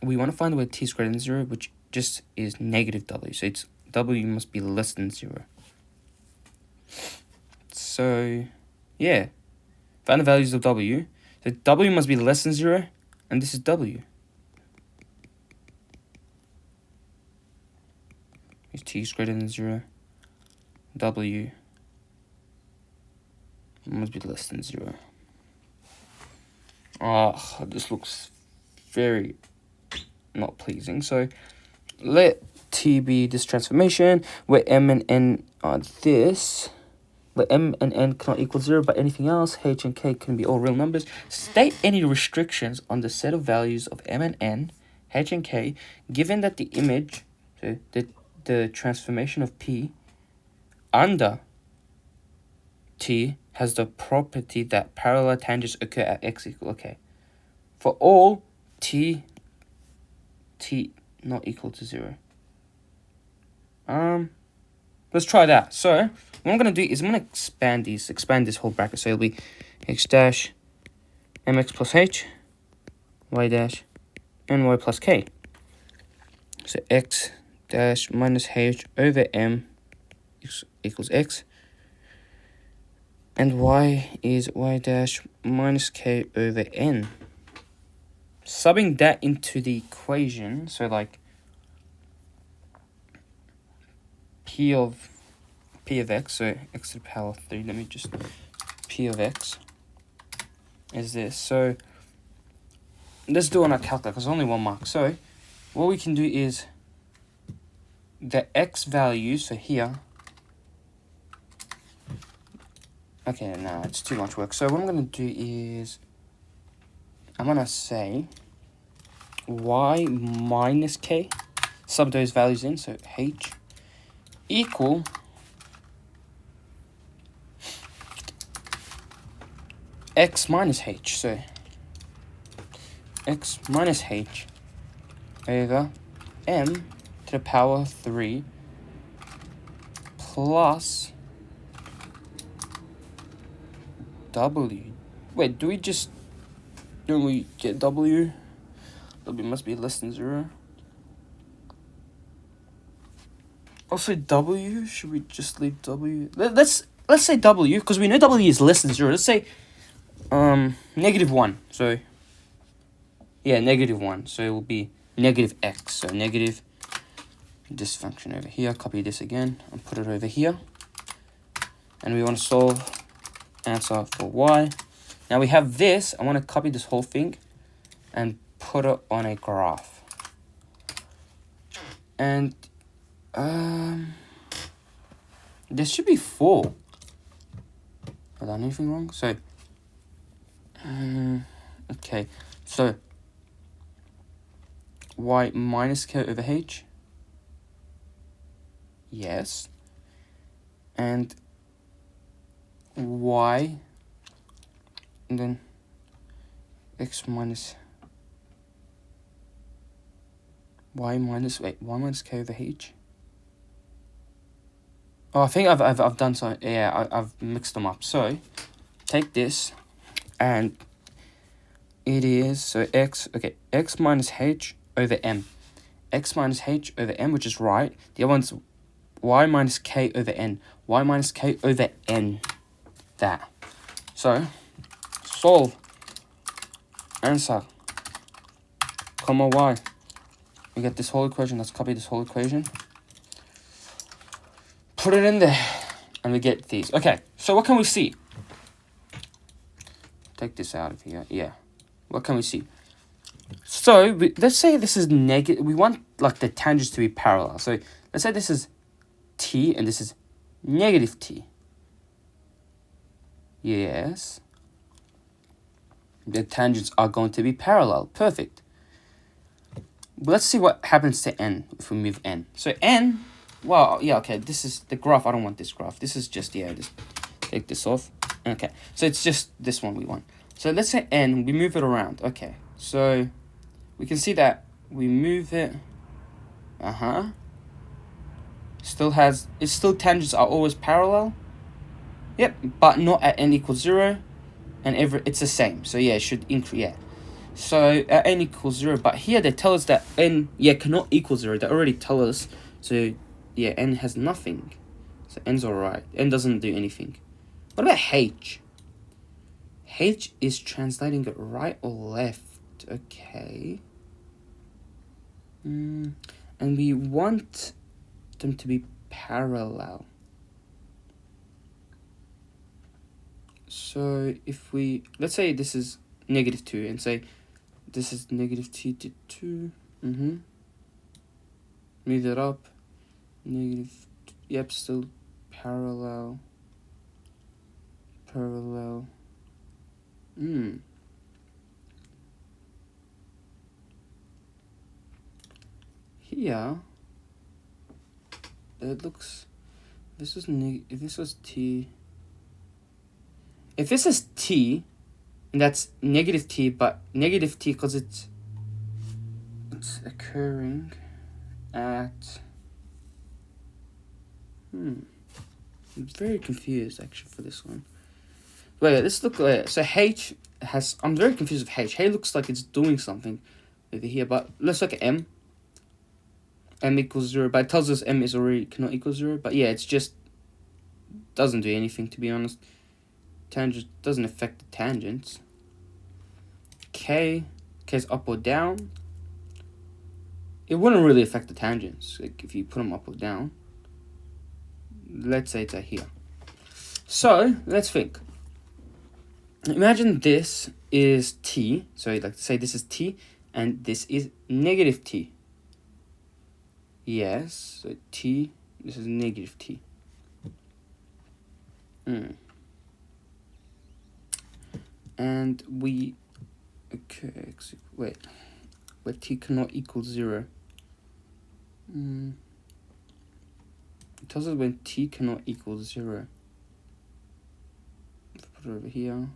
we want to find where t is greater than 0, which just is negative w. So it's w must be less than 0. So yeah, find the values of w. So w must be less than 0, and this is w. If t is greater than 0, w must be less than 0. Oh, this looks very not pleasing. So let t be this transformation where m and n are this, where m and n cannot equal 0, but anything else, h and k can be all real numbers. State any restrictions on the set of values of m and n, h and k, given that the image, so the transformation of p under t has the property that parallel tangents occur at x equal, okay. For all t not equal to 0. Let's try that. So what I'm gonna do is I'm gonna expand this whole bracket. So it'll be x dash mx plus h, y dash and y plus k. So x dash minus h over m equals x, and y is y dash minus k over n. Subbing that into the equation, so like p of x, so x to the power 3, let me just, p of x is this. So let's do it on our calculator because only 1 mark. So what we can do is the x values, so here, okay, no, it's too much work. So what I'm going to do is I'm going to say y minus k, sub those values in, so h equal x minus h, so x minus h over m to the power 3 plus w. Wait, don't we get w? W must be less than 0. Also w, should we just leave w? Let's say w, because we know w is less than 0. Let's say negative 1. So yeah, negative 1. So it will be negative x. So negative this function over here. Copy this again and put it over here. And we want to solve answer for y. Now we have this. I want to copy this whole thing and put it on a graph. And this should be 4. Have I done anything wrong? So okay, so y minus k over h, yes, and y, and then x minus y minus k over h. Oh, I think I've done so. Yeah, I've mixed them up. So take this, and it is so x minus h over m, x minus h over m, which is right. The other one's y minus k over n, y minus k over n. That. So solve answer comma y. We get this whole equation. Let's copy this whole equation. Put it in there. And we get these. Okay, so what can we see? Take this out of here. Yeah. What can we see? So, let's say this is negative. We want, like, the tangents to be parallel. So, let's say this is t and this is negative t. Yes. The tangents are going to be parallel. Perfect. Let's see what happens to n if we move n. So, n, well, yeah, okay, this is the graph. I don't want this graph. This is just, yeah, just take this off. Okay, so it's just this one we want. So, let's say n, we move it around. Okay, so we can see that we move it. Still tangents are always parallel. Yep, but not at n equals 0. And it's the same. So yeah, it should increase. Yeah. So at n equals 0, but here they tell us that n cannot equal 0. They already tell us. So yeah, n has nothing. So n's alright. N doesn't do anything. What about h? H is translating it right or left. Okay. And we want them to be parallel. So if let's say this is negative 2 and say this is negative t to 2. Move that up. Negative, yep, still parallel. Here, it looks, if this was t, if this is t, and that's negative t, but negative t because it's occurring at, I'm very confused actually for this one. Wait, let's look. So H has, I'm very confused with H. H looks like it's doing something over here, but let's look at M. M equals 0, but it tells us M is already cannot equal 0. But yeah, it's just doesn't do anything, to be honest. Tangent doesn't affect the tangents. K is up or down. It wouldn't really affect the tangents, like if you put them up or down. Let's say it's at here. So let's think. Imagine this is t. So like say this is t, and this is negative t. Yes, so t. This is negative t. And we, okay, wait, where t cannot equal 0. It tells us when t cannot equal 0. Put it over here.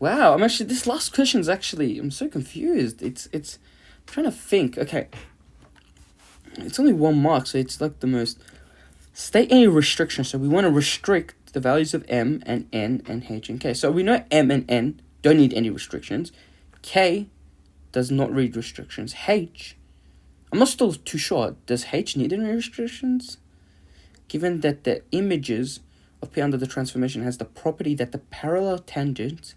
Wow, this last question is actually, I'm so confused. I'm trying to think. Okay, it's only 1 mark, so it's like the most. State any restriction. So we want to restrict the values of m and n and h and k. So we know m and n don't need any restrictions. K does not need restrictions. H, I'm not still too sure. Does h need any restrictions? Given that the images of p under the transformation has the property that the parallel tangents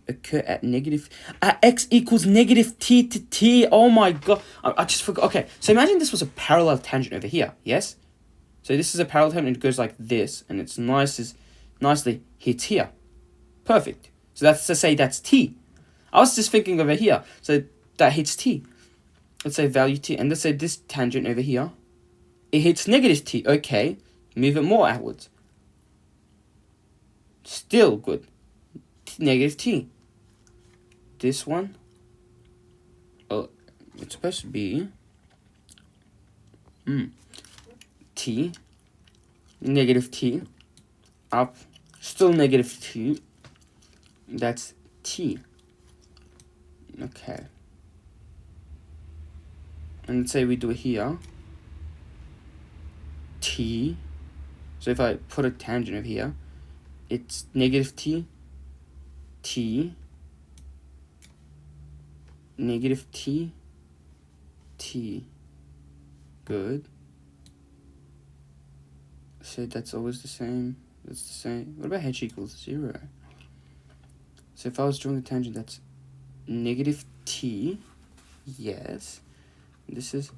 occur at x equals negative t to t. Oh my god, I just forgot. Okay, so imagine this was a parallel tangent over here. Yes, so this is a parallel tangent and it goes like this, and it's nicely hits here. Perfect. So that's to say that's t. I was just thinking over here, so that hits t. Let's say value t, and let's say this tangent over here, it hits negative t. Okay, move it more outwards. Still good. Negative t. This one, oh, it's supposed to be t, negative t, up, still negative t. That's t. Okay. And let's say we do it here. T. So if I put a tangent over here, it's negative t, t, negative t, t. Good. So that's always the same. That's the same. What about h equals 0? So if I was drawing a tangent, that's negative t. Yes. This is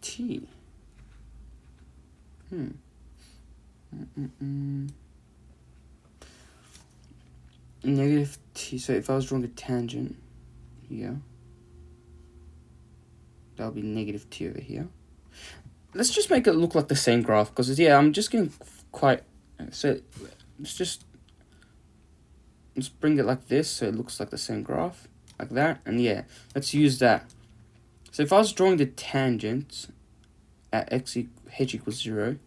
t. Negative t. So if I was drawing a tangent here, that would be negative t over here. Let's just make it look like the same graph, because yeah, I'm just getting quite. So let's bring it like this, so it looks like the same graph, like that, and yeah, let's use that. So if I was drawing the tangent at h equals 0,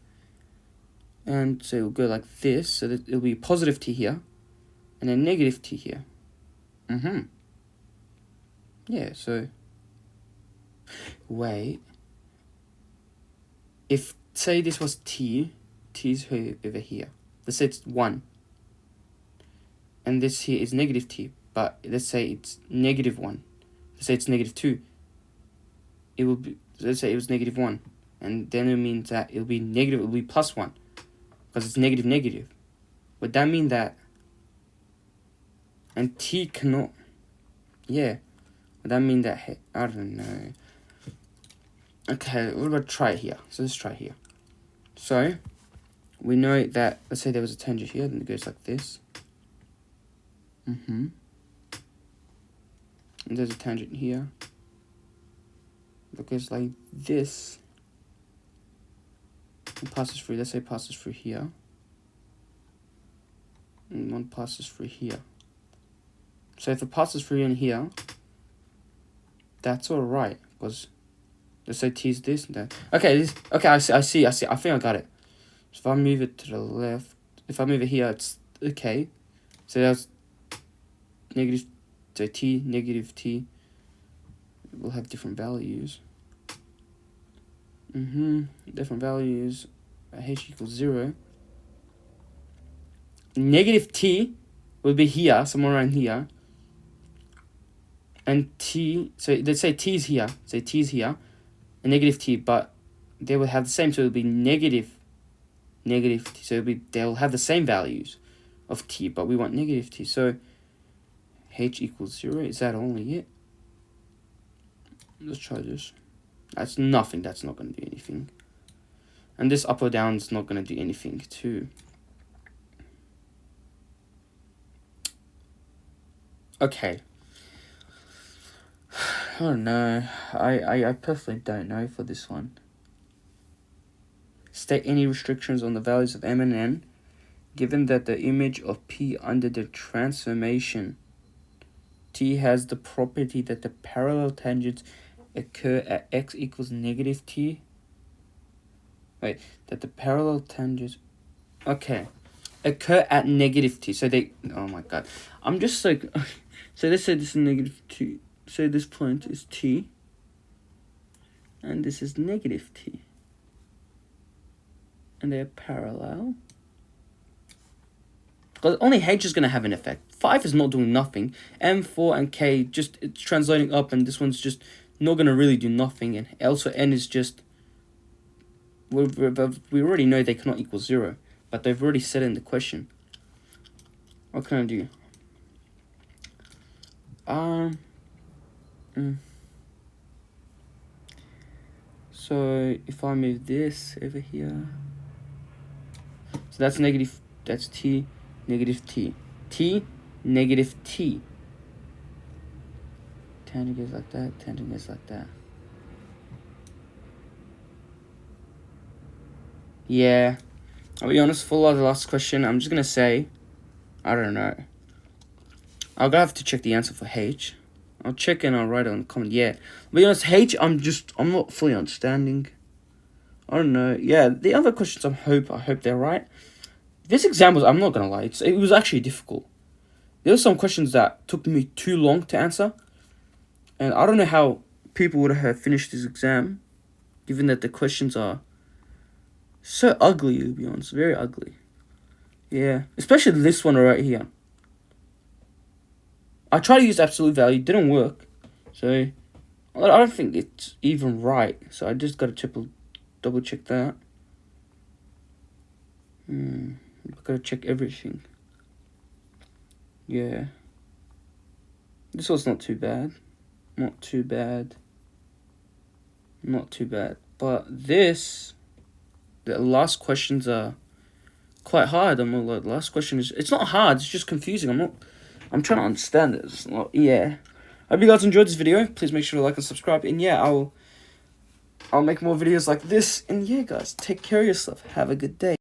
and so it'll go like this, so that it'll be positive t here, and then negative t here. Yeah, so wait. If say this was t's over here. Let's say it's 1. And this here is negative t, but let's say it's negative 1. Let's say it's negative 2. It will be, let's say it was negative 1. And then it means that it'll be negative, it'll be plus 1. Because it's negative, negative. Would that mean that? And t cannot. Yeah. Would that mean that? I don't know. Okay, what about try it here? So let's try here. So we know that, let's say there was a tangent here, then it goes like this. And there's a tangent here that goes like this. It passes through, let's say it passes through here. And one passes through here. So if it passes through in here, that's alright, because let's say t is this and that. Okay, I see. I think I got it. So if I move it to the left, if I move it here, it's okay. So that's negative, so t, negative t. We'll have different values. Different values. H equals 0. Negative t will be here, somewhere around here. And t, so let's say t is here. Say t is here. And negative t, but they will have the same, so it will be negative t. So they'll have the same values of t, but we want negative t. So h equals 0. Is that only it? Let's try this. That's nothing. That's not going to do anything. And this up or down is not going to do anything too. Okay. I don't know. I personally don't know for this one. State any restrictions on the values of m and n, given that the image of p under the transformation t has the property that the parallel tangents occur at x equals negative t. Wait, that the parallel tangents, okay, occur at negative t. So they, oh my god, I'm just like, so let's say this is negative t. So this point is t, and this is negative t, and they're parallel. Because only h is going to have an effect. 5 is not doing nothing. M4 and k, just it's translating up, and this one's just not going to really do nothing. And also n is just, we already know they cannot equal 0, but they've already said it in the question. What can I do? So if I move this over here, so that's negative, that's t, negative t, t, negative t. Tangent goes like that, tangent goes like that. Yeah, I'll be honest, for the last question, I'm just gonna say, I don't know. I'll have to check the answer for h. I'll check and I'll write it on the comment. Yeah, I'll be honest, h, I'm not fully understanding. I don't know. Yeah, the other questions, I hope they're right. This exam I'm not gonna lie, it was actually difficult. There were some questions that took me too long to answer, and I don't know how people would have finished this exam, given that the questions are so ugly, to be honest, very ugly. Yeah, especially this one right here. I tried to use absolute value, didn't work, so I don't think it's even right. So I just gotta double check that. Gotta check everything. Yeah, this was not too bad, not too bad, but this the last questions are quite hard. I'm like, the last question is, it's not hard, it's just confusing. I'm trying to understand it. It's not, yeah. I hope you guys enjoyed this video. Please make sure to like and subscribe. And yeah, I'll make more videos like this. And yeah, guys, take care of yourself. Have a good day.